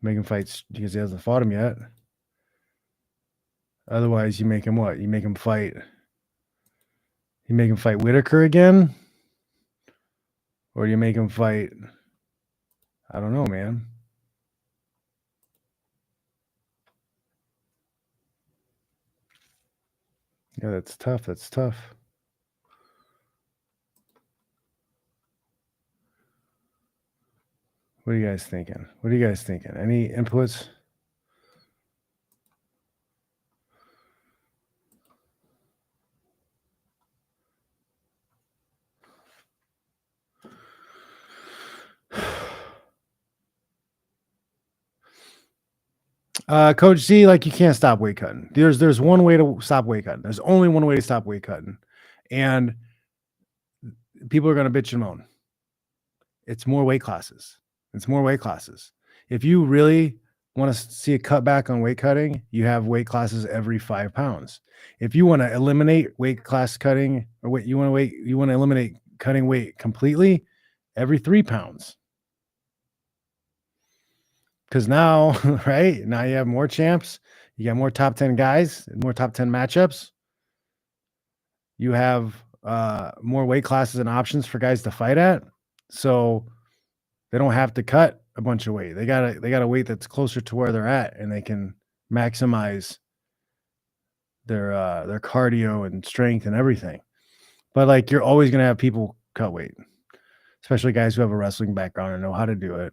Make him fight because he hasn't fought him yet. Otherwise, you make him what? You make him fight Whitaker again? Or do you make him fight? I don't know, man. Yeah, that's tough. That's tough. What are you guys thinking? Any inputs? Coach Z, like, you can't stop weight cutting. There's one way to stop weight cutting. There's only one way to stop weight cutting. And people are going to bitch and moan. It's more weight classes. If you really want to see a cutback on weight cutting, you have weight classes every 5 pounds. If you want to eliminate weight class cutting, or you want to eliminate cutting weight completely, every 3 pounds. Because now, right now, you have more champs, you got more top 10 guys, more top 10 matchups. You have more weight classes and options for guys to fight at, so they don't have to cut a bunch of weight. They got a weight that's closer to where they're at, and they can maximize their cardio and strength and everything. But like, you're always gonna have people cut weight, especially guys who have a wrestling background and know how to do it.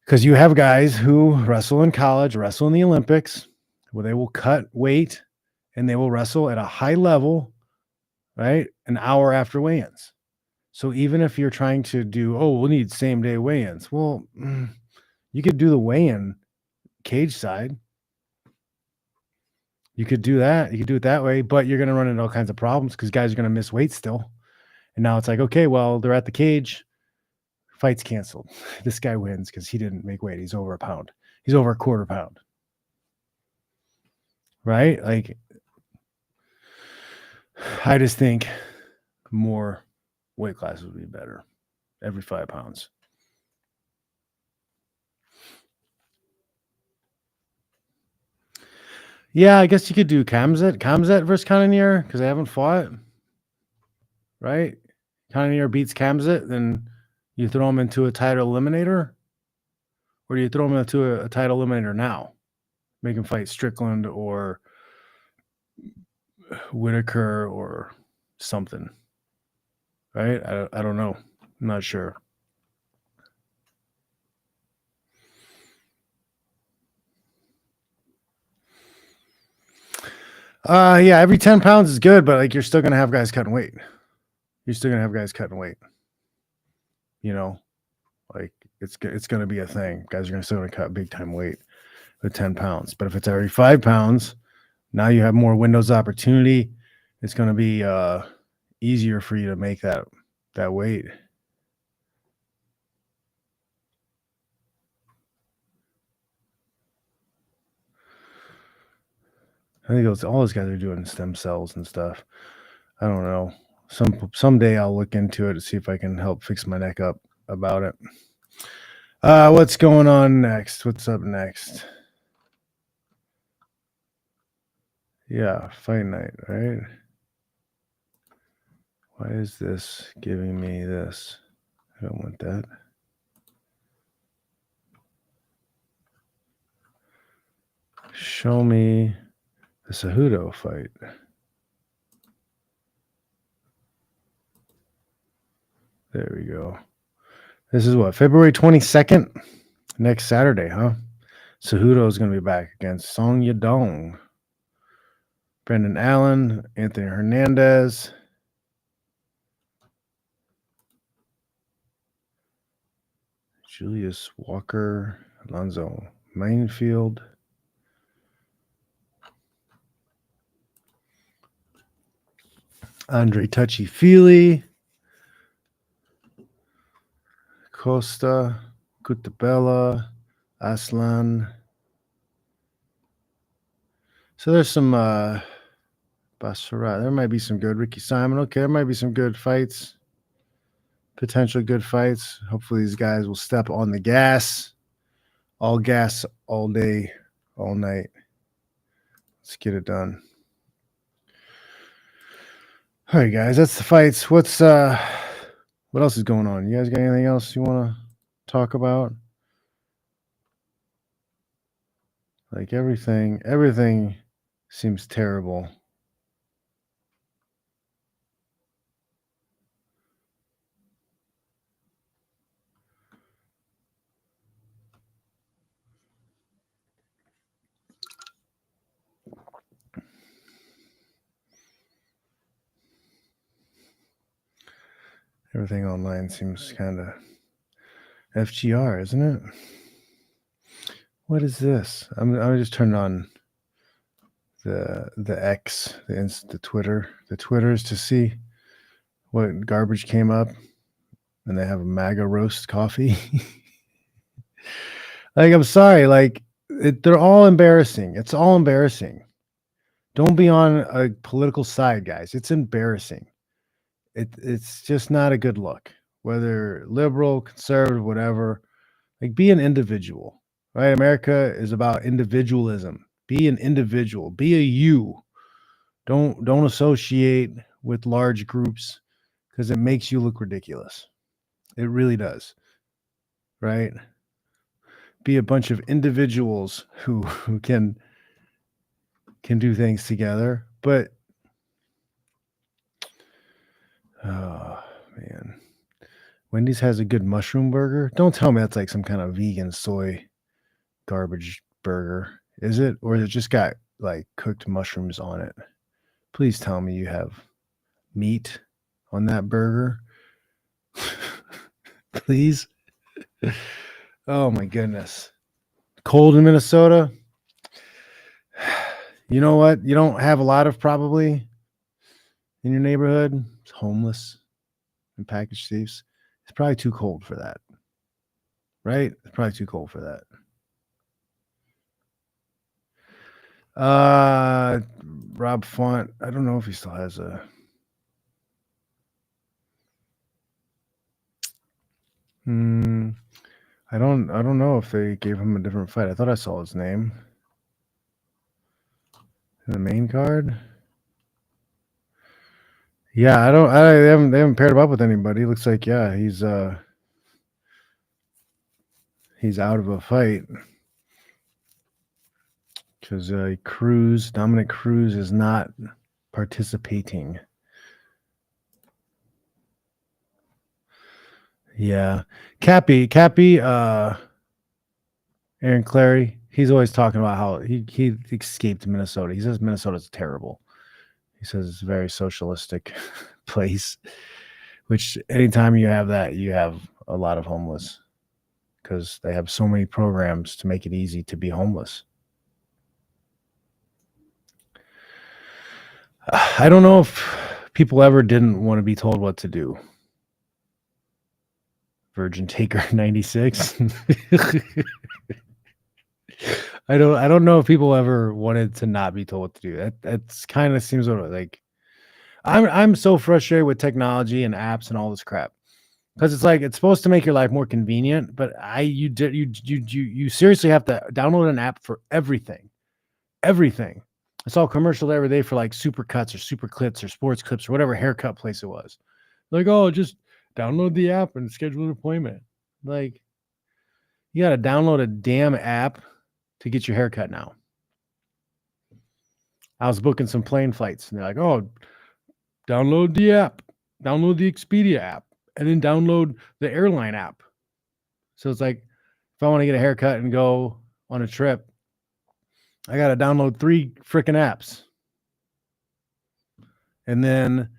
Because you have guys who wrestle in college, wrestle in the Olympics, where they will cut weight and they will wrestle at a high level, right? An hour after weigh-ins. So even if you're trying to do, we'll need same day weigh-ins. Well, you could do the weigh-in cage side. You could do that. You could do it that way, but you're going to run into all kinds of problems because guys are going to miss weight still. And now it's like, okay, well, they're at the cage. Fight's canceled. This guy wins because he didn't make weight. He's over a pound. He's over a quarter pound. Right? Like, I just think more weight classes would be better every 5 pounds. Yeah, I guess you could do Kamzat versus Cannonier because they haven't fought. Right? Cannonier beats Kamzat, then you throw him into a title eliminator? Or do you throw him into a title eliminator now? Make him fight Strickland or Whitaker or something. Right? I don't know. I'm not sure. Yeah, every 10 pounds is good, but like, you're still gonna have guys cutting weight. You know, like, it's gonna be a thing. Guys are still gonna cut big time weight with 10 pounds. But if it's every 5 pounds, now you have more windows of opportunity. It's gonna be easier for you to make that weight. I think all those guys are doing stem cells and stuff. I don't know. Someday I'll look into it to see if I can help fix my neck up about it. What's going on next? What's up next? Yeah, fight night, right? Why is this giving me this? I don't want that. Show me the Cejudo fight. There we go. This is what, February 22nd? Next Saturday, huh? Cejudo is going to be back against Song Yadong. Brendan Allen, Anthony Hernandez. Julius Walker, Alonzo Mainfield. Andre Touchy-Feely. Costa, Cutabella, Aslan. So there's some Basara. There might be some good. Ricky Simon. Okay, there might be some good fights. Potential good fights. Hopefully these guys will step on the gas. All gas, all day, all night. Let's get it done. All right, guys, that's the fights. What else is going on? You guys got anything else you want to talk about? Like everything seems terrible. Everything online seems kind of FGR, isn't it? What is this? I'm just turning on the X, the Twitter, the Twitters to see what garbage came up, and they have a MAGA roast coffee. Like, I'm sorry, like they're all embarrassing. It's all embarrassing. Don't be on a political side, guys. It's embarrassing. It's just not a good look. Whether liberal, conservative, whatever, like be an individual, right? America is about individualism. Be an individual. Be a you. Don't associate with large groups because it makes you look ridiculous. It really does, right? Be a bunch of individuals who can do things together. But oh man, Wendy's has a good mushroom burger. Don't tell me that's like some kind of vegan soy garbage burger, is it? Or is it just got like cooked mushrooms on it? Please tell me you have meat on that burger. Please. Oh my goodness. Cold in Minnesota. You know what? You don't have a lot of probably in your neighborhood. It's homeless and package thieves. It's probably too cold for that. Right? It's probably too cold for that. Rob Font. I don't know if he still has a. I don't know if they gave him a different fight. I thought I saw his name in the main card. Yeah, they haven't paired him up with anybody. Looks like he's out of a fight because Dominic Cruz is not participating. Yeah, Cappy, Aaron Clary. He's always talking about how he escaped Minnesota. He says Minnesota's terrible. He says it's a very socialistic place, which anytime you have that, you have a lot of homeless because they have so many programs to make it easy to be homeless. I don't know if people ever didn't want to be told what to do. Virgin Taker 96. I don't know if people ever wanted to not be told what to do. That's kind of seems like I'm so frustrated with technology and apps and all this crap because it's like it's supposed to make your life more convenient, but you seriously have to download an app for everything. Everything. I saw a commercial every day for like super cuts or super clips or sports clips or whatever haircut place it was. Like, oh, just download the app and schedule an appointment. Like, you got to download a damn app to get your haircut now. I was booking some plane flights and they're like, oh, download the app, download the Expedia app, and then download the airline app. So it's like, if I want to get a haircut and go on a trip, I got to download 3 freaking apps. And then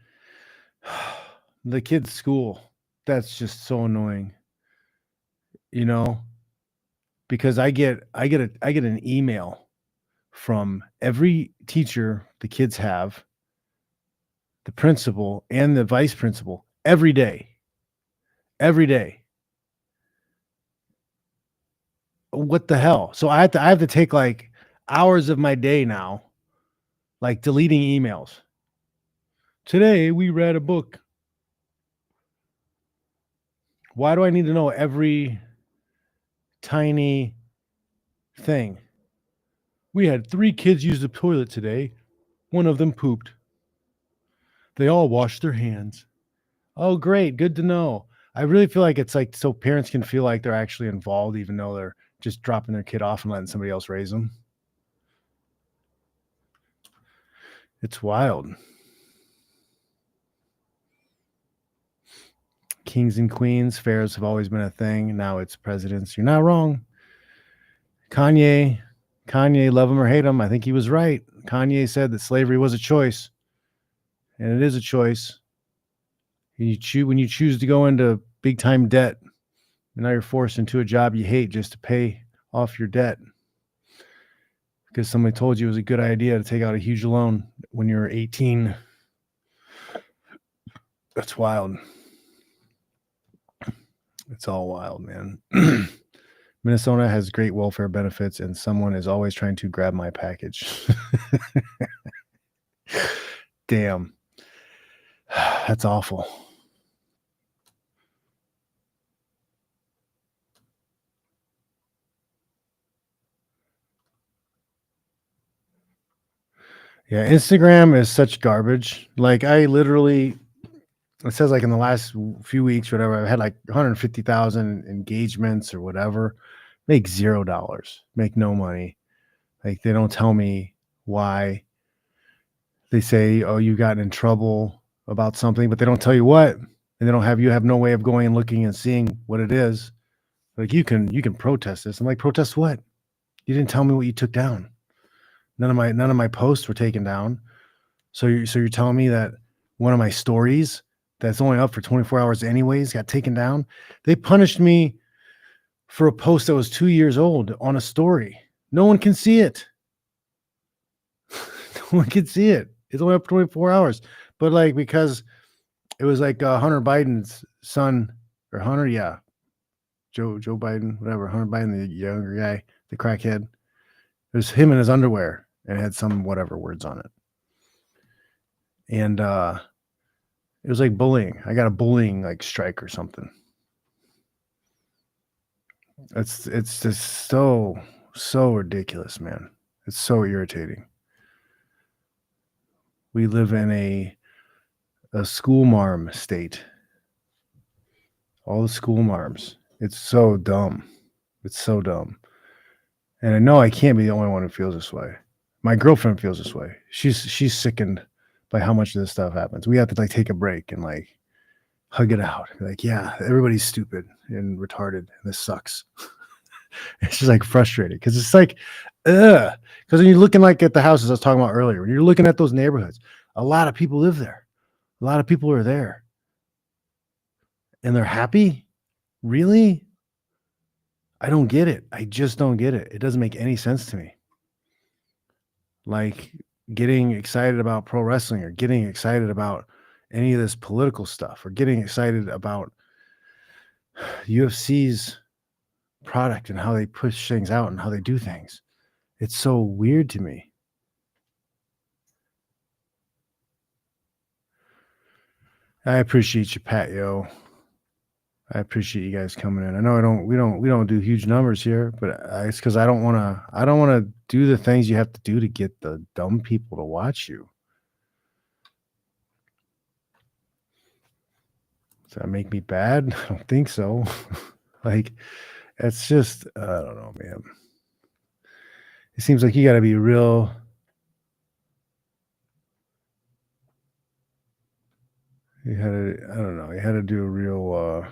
the kids' school, that's just so annoying, you know, because I get an email from every teacher the kids have, the principal and the vice principal every day. Every day. What the hell? So I have to take like hours of my day now, like deleting emails. Today we read a book. Why do I need to know every tiny thing? We had 3 kids use the toilet today. One of them pooped. They all washed their hands. Oh, great. Good to know. I really feel like it's like so parents can feel like they're actually involved, even though they're just dropping their kid off and letting somebody else raise them. It's wild. Kings and queens, fairs have always been a thing. Now it's presidents. You're not wrong. Kanye, love him or hate him. I think he was right. Kanye said that slavery was a choice, and it is a choice. When you choose to go into big time debt, and now you're forced into a job you hate just to pay off your debt because somebody told you it was a good idea to take out a huge loan when you were 18. That's wild. It's all wild, man. Minnesota has great welfare benefits, and someone is always trying to grab my package. Damn. That's awful. Yeah, Instagram is such garbage. Like I literally, it says like in the last few weeks, whatever, I've had like 150,000 engagements or whatever. Make $0, make no money. Like they don't tell me why. They say, "Oh, you got in trouble about something," but they don't tell you what, and they don't have you have no way of going and looking and seeing what it is. Like you can protest this. I'm like, protest what? You didn't tell me what you took down. None of my posts were taken down. So you're telling me that one of my stories that's only up for 24 hours anyways got taken down? They punished me for a post that was 2 years old on a story. No one can see it. No one can see it. It's only up for 24 hours. But like because it was like Hunter Biden's son or Hunter, yeah, Joe Biden, whatever, Hunter Biden, the younger guy, the crackhead. It was him in his underwear and it had some whatever words on it. And it was like bullying. I got a bullying like strike or something. It's just so ridiculous, man. It's so irritating. We live in a school marm state. All the school marms. It's so dumb. It's so dumb. And I know I can't be the only one who feels this way. My girlfriend feels this way. She's sickened by how much of this stuff happens. We have to like take a break and like hug it out. Like, yeah, everybody's stupid and retarded. And this sucks. It's just like frustrating because it's like, ugh. Because when you're looking like at the houses I was talking about earlier, when you're looking at those neighborhoods, a lot of people live there. A lot of people are there. And they're happy? Really? I don't get it. I just don't get it. It doesn't make any sense to me. Like getting excited about pro wrestling or getting excited about any of this political stuff or getting excited about UFC's product and how they push things out and how they do things. It's so weird to me. I appreciate you, Pat, yo. I appreciate you guys coming in. I know we don't do huge numbers here, but it's because I don't wanna do the things you have to do to get the dumb people to watch you. Does that make me bad? I don't think so. Like, it's just I don't know, man. It seems like you got to be real. I don't know. You had to do a real.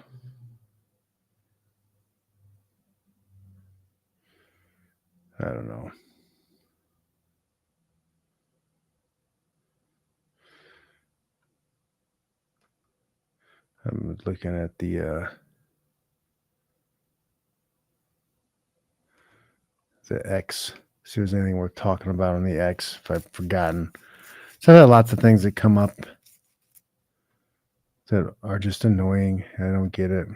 I don't know. I'm looking at the X. See if there's anything worth talking about on the X. If I've forgotten, so I've had lots of things that come up that are just annoying. I don't get it.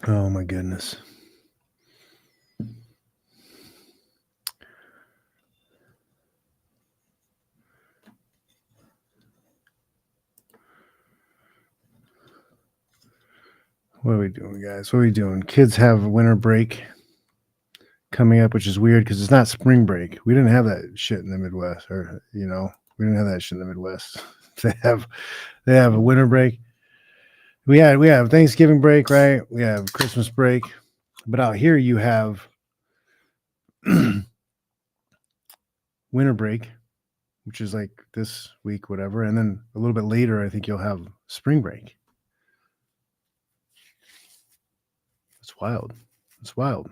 Oh my goodness. What are we doing, guys? What are we doing? Kids have winter break coming up, which is weird because it's not spring break. We didn't have that shit in the Midwest, or we didn't have that shit in the Midwest. they have a winter break. We have Thanksgiving break, right? We have Christmas break, but out here you have winter break, which is like this week, whatever, and then a little bit later, I think you'll have spring break. It's wild. It's wild.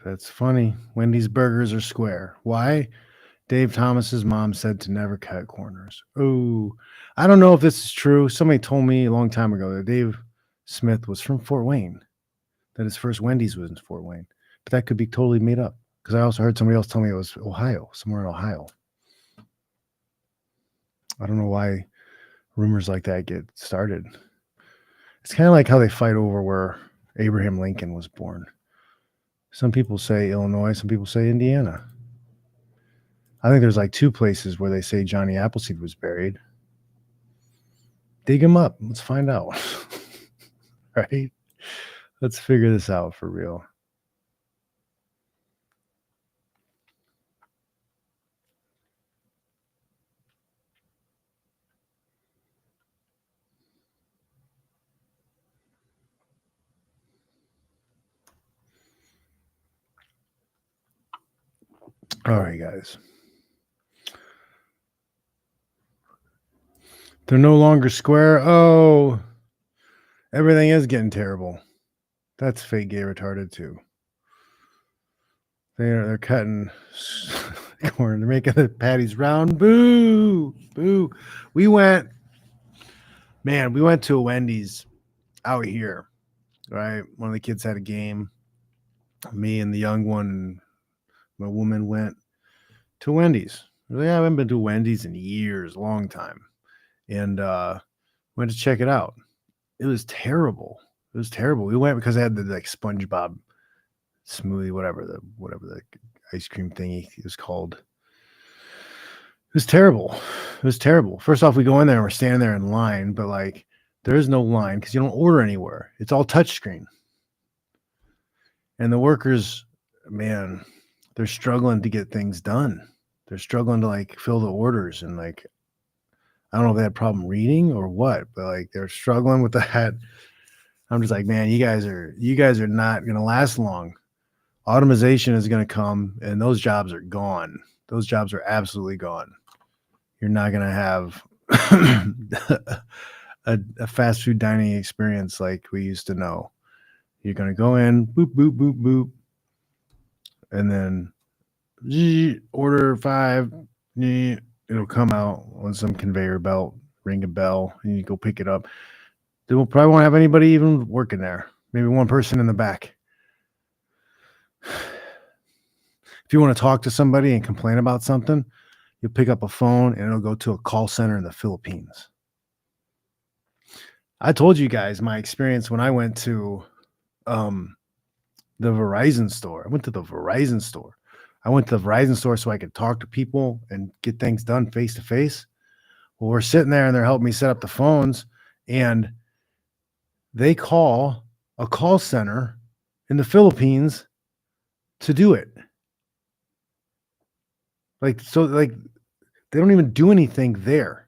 That's funny. Wendy's burgers are square. Why? Dave Thomas's mom said to never cut corners. Oh, I don't know if this is true. Somebody told me a long time ago that Dave Smith was from Fort Wayne, that his first Wendy's was in Fort Wayne. But that could be totally made up because I also heard somebody else tell me it was Ohio, somewhere in Ohio. I don't know why rumors like that get started. It's kind of like how they fight over where Abraham Lincoln was born. Some people say Illinois, some people say Indiana. I think there's like two places where they say Johnny Appleseed was buried. Dig him up. Let's find out. Right? Let's figure this out for real. All right, guys. They're no longer square. Oh, everything is getting terrible. That's fake gay retarded too. They're cutting corn. They're making the patties round. Boo, boo. We went to a Wendy's out here, right? One of the kids had a game. Me and the young one, my woman, went to Wendy's. I haven't been to Wendy's in years, long time. And went to check it out. It was terrible. It was terrible. We went because they had the like SpongeBob smoothie, whatever the ice cream thingy it was called. It was terrible. It was terrible. First off, we go in there and we're standing there in line, but like there is no line because you don't order anywhere. It's all touchscreen. And the workers, man, they're struggling to get things done. They're struggling to like fill the orders and like I don't know if they had a problem reading or what, but like they're struggling with that. I'm just like, man, you guys are not gonna last long. Automation is gonna come and those jobs are gone. Those jobs are absolutely gone. You're not gonna have a fast food dining experience like we used to know. You're gonna go in, boop, boop, boop, boop, and then order 5. It'll come out on some conveyor belt, ring a bell, and you go pick it up. They will probably won't have anybody even working there. Maybe one person in the back. If you want to talk to somebody and complain about something, you'll pick up a phone and it'll go to a call center in the Philippines. I told you guys my experience when I went to the Verizon store. I went to the Verizon store. So I could talk to people and get things done face to face. Well, we're sitting there and they're helping me set up the phones. and they call a call center in the Philippines to do it. Like, so, like, they don't even do anything there.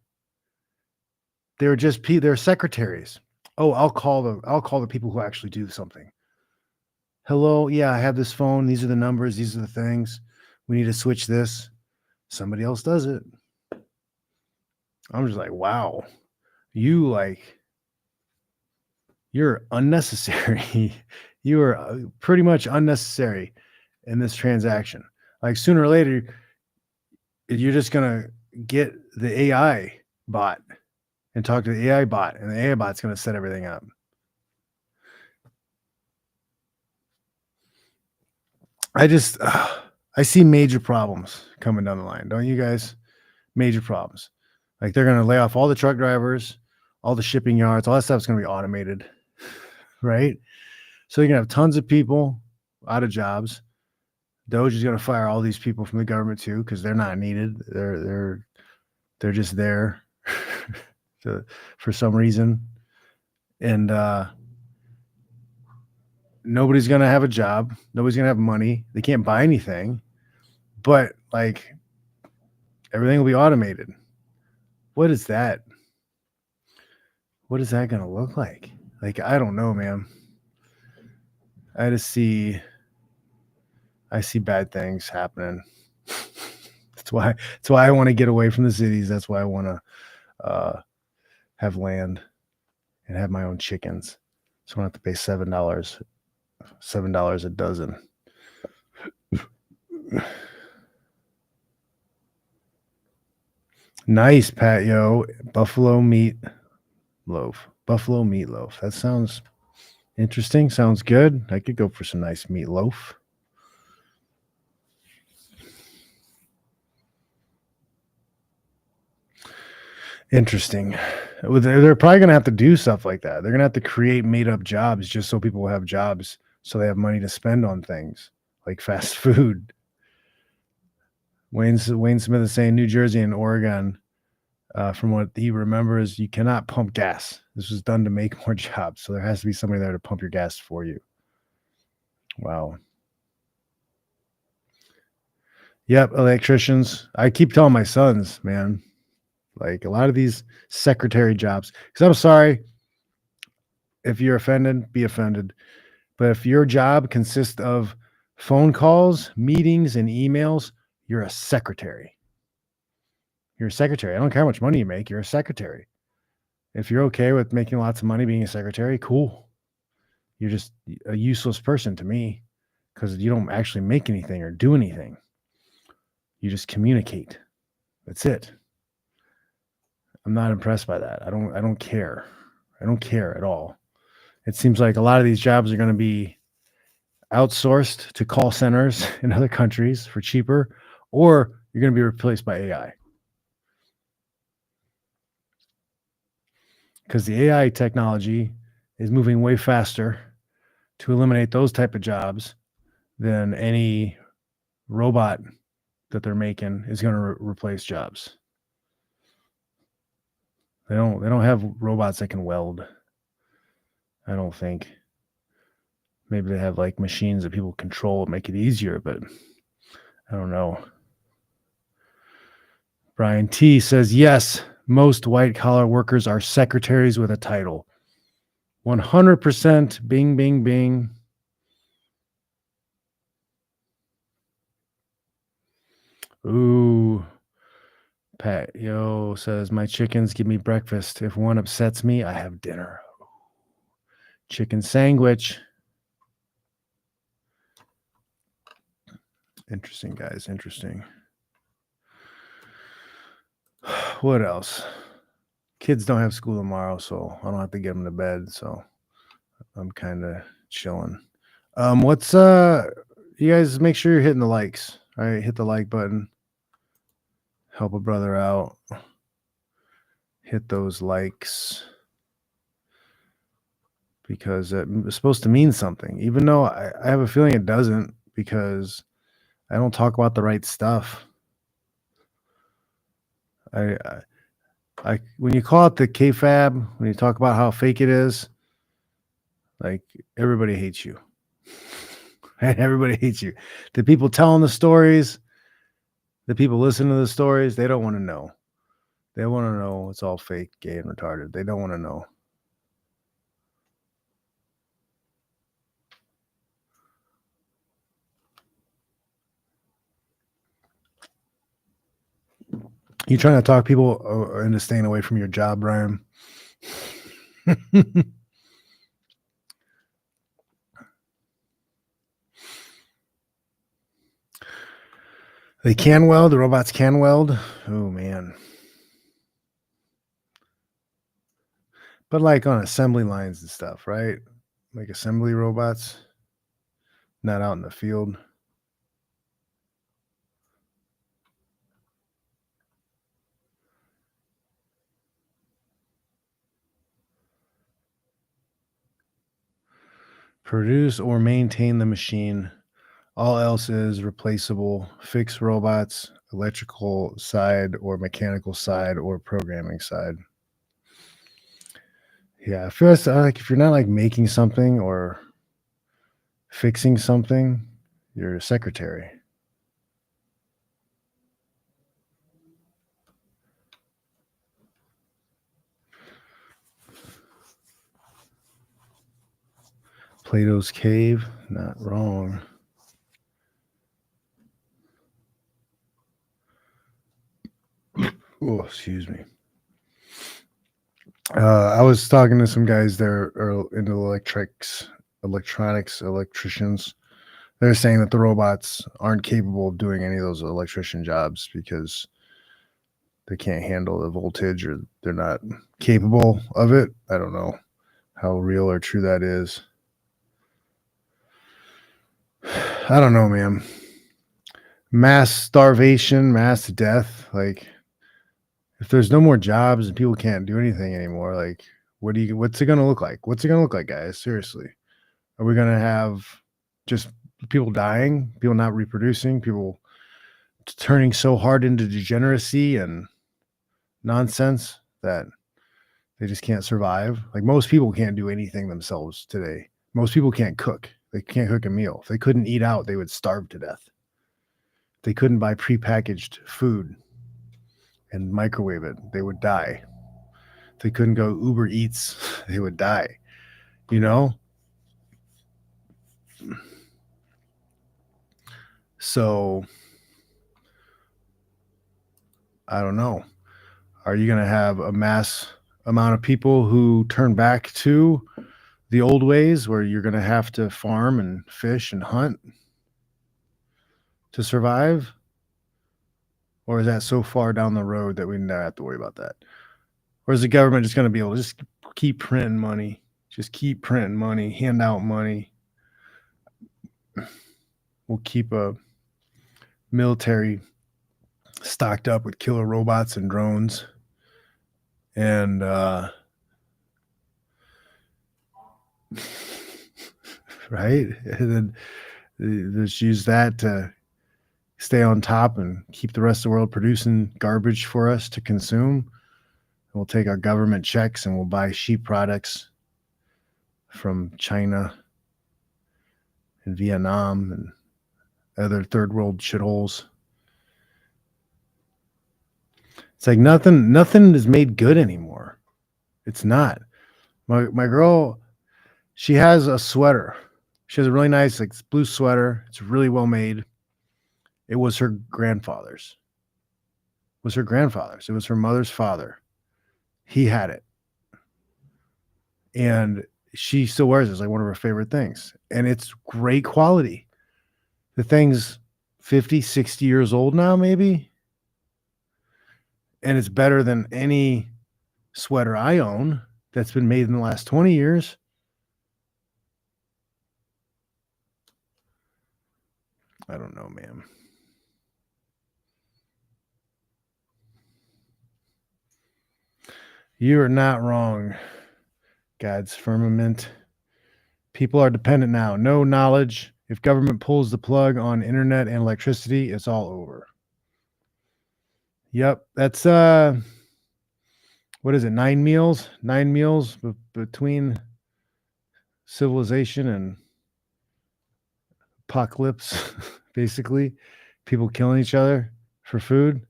They're just they're secretaries. Oh, I'll call the people who actually do something. Hello, yeah, I have this phone. These are the numbers. These are the things. We need to switch this. Somebody else does it. I'm just like, wow, you're unnecessary. You are pretty much unnecessary in this transaction. Like, sooner or later, you're just gonna get the AI bot and talk to the AI bot, and the AI bot's gonna set everything up. I see major problems coming down the line, don't you guys? Major problems. Like, they're gonna lay off all the truck drivers, all the shipping yards, all that stuff's gonna be automated, right? So you're gonna have tons of people out of jobs. Doge is gonna fire all these people from the government too, because they're not needed. They're just there for some reason. And nobody's gonna have a job. Nobody's gonna have money. They can't buy anything. But like, everything will be automated. What is that? What is that gonna look like? Like, I don't know, man. I see bad things happening. That's why I want to get away from the cities. That's why I want to have land and have my own chickens. So I don't have to pay $7 a dozen. Nice, Pat. Yo, buffalo meatloaf. Buffalo meatloaf. That sounds interesting. Sounds good. I could go for some nice meatloaf. Interesting. They're probably going to have to do stuff like that. They're going to have to create made up jobs just so people will have jobs, so they have money to spend on things like fast food. Wayne Smith is saying New Jersey and Oregon, from what he remembers, you cannot pump gas. This was done to make more jobs. So there has to be somebody there to pump your gas for you. Wow. Yep, electricians. I keep telling my sons, man, like, a lot of these secretary jobs, because I'm sorry if you're offended, be offended. But if your job consists of phone calls, meetings, and emails, you're a secretary. You're a secretary. I don't care how much money you make. You're a secretary. If you're okay with making lots of money being a secretary, cool. You're just a useless person to me, because you don't actually make anything or do anything. You just communicate. That's it. I'm not impressed by that. I don't care. I don't care at all. It seems like a lot of these jobs are going to be outsourced to call centers in other countries for cheaper, or you're going to be replaced by AI. Because the AI technology is moving way faster to eliminate those type of jobs than any robot that they're making is going to replace jobs. They don't have robots that can weld. I don't think. Maybe they have like machines that people control, make it easier, but I don't know. Brian T says, yes, most white collar workers are secretaries with a title. 100%. Bing, bing, bing. Ooh. Pat Yo says, my chickens give me breakfast. If one upsets me, I have dinner. Chicken sandwich. Interesting, guys. Interesting. What else? Kids don't have school tomorrow, so I don't have to get them to bed. So I'm kind of chilling. What's you guys make sure you're hitting the likes. All right, hit the like button. Help a brother out. Hit those likes, because it's supposed to mean something, even though I have a feeling it doesn't, because I don't talk about the right stuff. Like when you call it the KFAB, when you talk about how fake it is, like everybody hates you. Everybody hates you. The people telling the stories, the people listening to the stories, they don't want to know. They want to know it's all fake, gay, and retarded. They don't want to know. You trying to talk people into staying away from your job, Brian? They can weld. The robots can weld. Oh man. But like on assembly lines and stuff, right? Like assembly robots, not out in the field. Produce or maintain the machine. All else is replaceable. Fix robots, electrical side or mechanical side or programming side. Yeah, first, like if you're not like making something or fixing something, you're a secretary. Plato's Cave, not wrong. Oh, excuse me. I was talking to some guys there into electricians. They're saying that the robots aren't capable of doing any of those electrician jobs because they can't handle the voltage or they're not capable of it. I don't know how real or true that is. I don't know, man. Mass starvation, mass death. Like, if there's no more jobs and people can't do anything anymore, like, what's it gonna look like? What's it gonna look like, guys? Seriously, are we gonna have just people dying, people not reproducing, people turning so hard into degeneracy and nonsense that they just can't survive? Like most people can't do anything themselves today. Most people can't cook. They can't cook a meal. If they couldn't eat out, they would starve to death. They couldn't buy prepackaged food and microwave it, they would die. If they couldn't go Uber Eats, they would die. You know? So I don't know. Are you going to have a mass amount of people who turn back to the old ways where you're going to have to farm and fish and hunt to survive? Or is that so far down the road that we never have to worry about that? Or is the government just going to be able to just keep printing money? Just keep printing money, hand out money. We'll keep a military stocked up with killer robots and drones. And right? And then just use that to stay on top and keep the rest of the world producing garbage for us to consume. We'll take our government checks and we'll buy cheap products from China and Vietnam and other third world shitholes. It's like nothing is made good anymore. It's not. My girl, she has a sweater. She has a really nice like blue sweater. It's really well made. It was her grandfather's. It was her grandfather's. It was her mother's father. He had it. And she still wears it. It's like one of her favorite things. And it's great quality. The thing's 50, 60 years old now, maybe. And it's better than any sweater I own that's been made in the last 20 years. I don't know, man. You are not wrong, God's firmament. People are dependent now. No knowledge. If government pulls the plug on internet and electricity, it's all over. Yep, that's what is it? 9 meals? 9 meals between civilization and apocalypse, basically. People killing each other for food.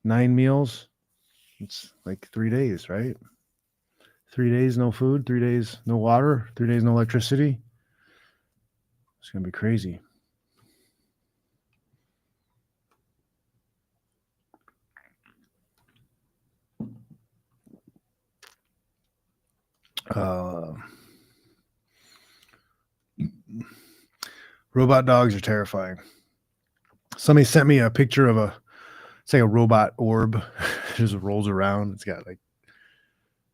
9 meals. It's like 3 days, right? 3 days no food, 3 days no water, 3 days no electricity. It's gonna be crazy. Robot dogs are terrifying. Somebody sent me a picture of it's like a robot orb. It just rolls around. It's got like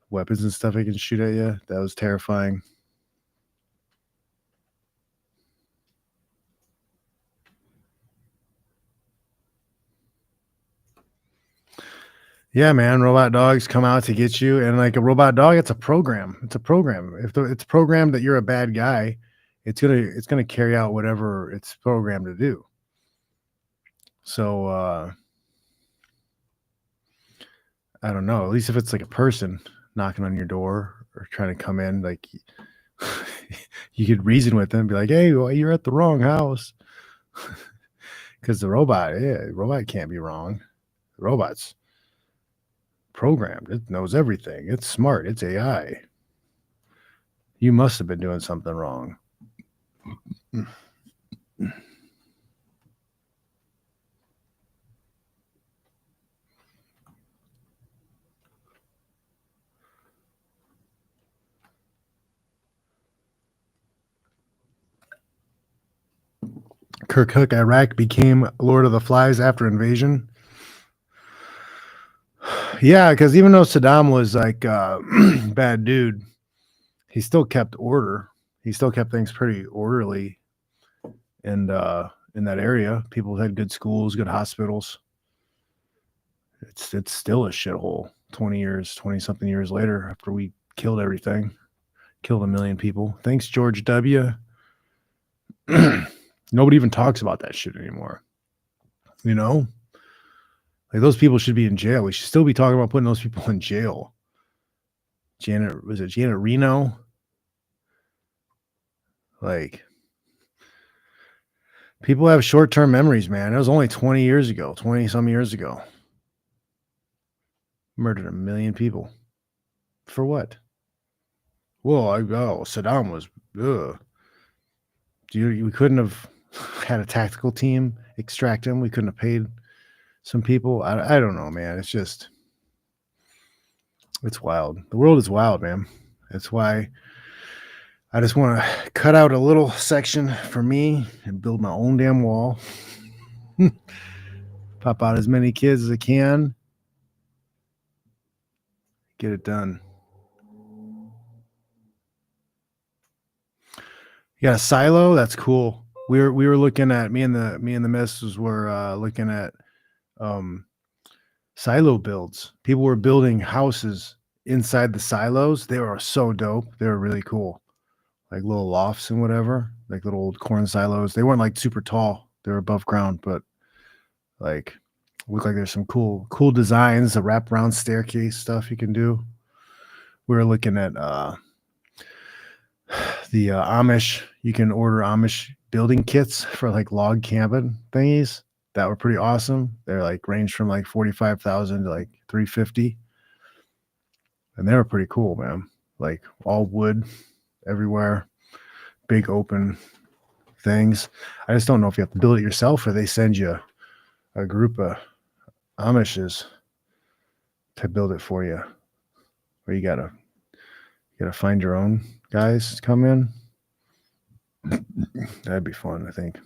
weapons and stuff it can shoot at you. That was terrifying. Yeah, man, robot dogs come out to get you, and like a robot dog, it's a program. It's a program. If it's programmed that you're a bad guy, it's gonna carry out whatever it's programmed to do. So I don't know. At least if it's like a person knocking on your door or trying to come in, like you could reason with them, be like, "Hey, well, you're at the wrong house," because the robot can't be wrong. The robot's programmed. It knows everything. It's smart. It's AI. You must have been doing something wrong. Kirkuk, Iraq became Lord of the Flies after invasion. Yeah, because even though Saddam was like bad dude, he still kept order. He still kept things pretty orderly, and in that area, people had good schools, good hospitals. It's still a shithole. 20 something years later, after we killed everything, killed 1 million people. Thanks, George W. Nobody even talks about that shit anymore. You know, like those people should be in jail. We should still be talking about putting those people in jail. Janet Reno? Like, people have short-term memories, man. It was only 20 years ago, 20 some years ago. Murdered 1 million people. For what? Well, Saddam was, we couldn't have had a tactical team extract him. We couldn't have paid some people. I don't know, man. It's wild. The world is wild, man. That's why I just want to cut out a little section for me and build my own damn wall. Pop out as many kids as I can. Get it done. You got a silo? That's cool. We were looking at me and the missus were looking at silo builds. People were building houses inside the silos. They were so dope. They were really cool. Like little lofts and whatever, like little old corn silos. They weren't like super tall. They were above ground, but like look like there's some cool designs, a wraparound staircase stuff you can do. We were looking at the Amish. You can order Amish building kits for like log cabin thingies that were pretty awesome. They're like range from like 45,000 to like 350, and they were pretty cool, man. Like all wood everywhere, big open things. I just don't know if you have to build it yourself or they send you a group of Amishes to build it for you, or you gotta find your own guys to come in. That'd be fun. I think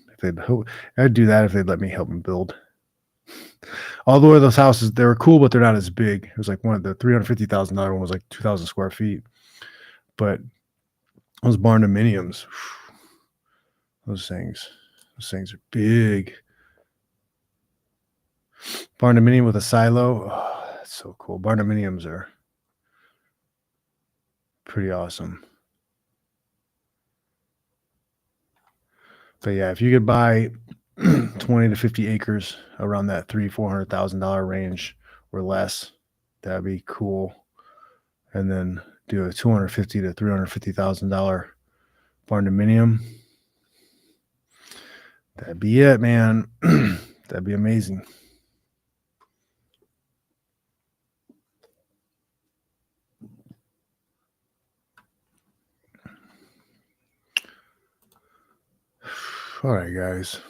I'd do that if they'd let me help them build. Although those houses, they were cool, but they're not as big. It was like one of the $350,000 one was like 2,000 square feet, but those barndominiums, those things are big. Barndominium with a silo, oh, that's so cool. Barndominiums are pretty awesome. But yeah, if you could buy 20 to 50 acres around that $300,000-400,000 range or less, That'd be cool. And then do a $250,000 to $350,000 barndominium. That'd be it, man. That'd be amazing. All right, guys.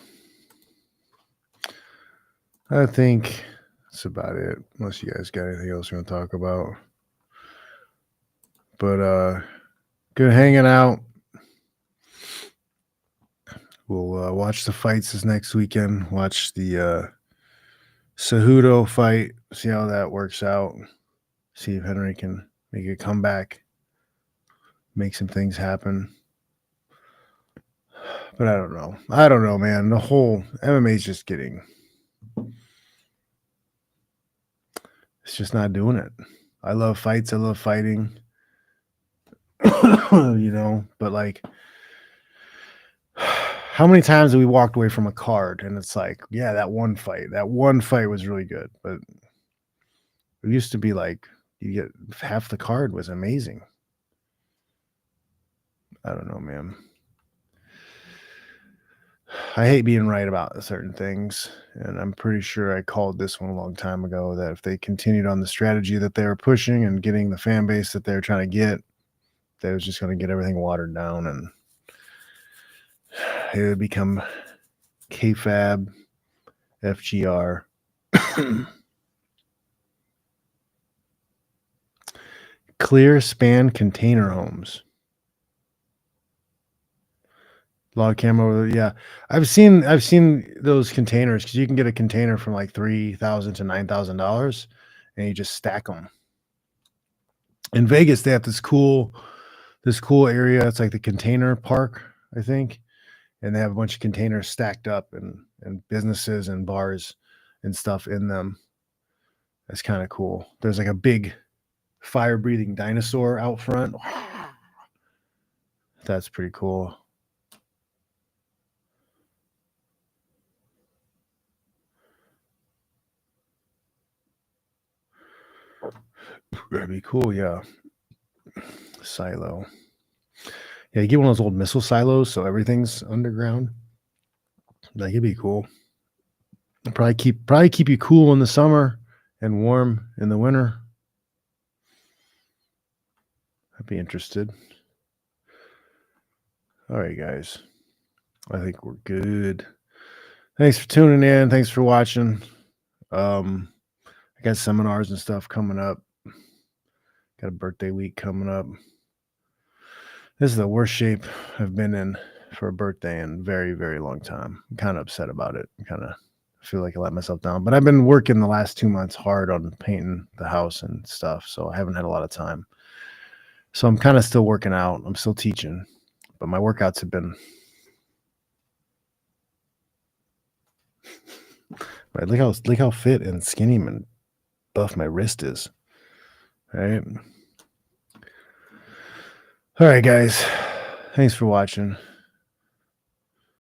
I think that's about it. Unless you guys got anything else you want to talk about. But good hanging out. We'll watch the fights this next weekend. Watch the Cejudo fight. See how that works out. See if Henry can make a comeback. Make some things happen. But I don't know. I don't know, man. The whole MMA is just getting... It's just not doing it. I love fights. I love fighting. You know, but like, how many times have we walked away from a card and it's like, yeah, that one fight was really good. But it used to be like, you get half the card was amazing. I don't know, man. I hate being right about certain things, and I'm pretty sure I called this one a long time ago that if they continued on the strategy that they were pushing and getting the fan base that they were trying to get, they was just going to get everything watered down and it would become KFAB, FGR. Clear span container homes. Log camera, yeah. I've seen those containers because you can get a container from like $3,000 to $9,000, and you just stack them. In Vegas, they have this cool area. It's like the container park, I think, and they have a bunch of containers stacked up and businesses and bars and stuff in them. That's kind of cool. There's like a big fire-breathing dinosaur out front. That's pretty cool. That'd be cool, yeah. Silo. Yeah, you get one of those old missile silos, so everything's underground. Like, it'd be cool. Probably keep you cool in the summer and warm in the winter. I'd be interested. All right, guys. I think we're good. Thanks for tuning in. Thanks for watching. I got seminars and stuff coming up. Got a birthday week coming up. This is the worst shape I've been in for a birthday in a very, very long time. I'm kind of upset about it. I kind of feel like I let myself down. But I've been working the last 2 months hard on painting the house and stuff, so I haven't had a lot of time. So I'm kind of still working out. I'm still teaching, but my workouts have been... Right, look how fit and skinny and buff my wrist is. All right. All right, guys. Thanks for watching.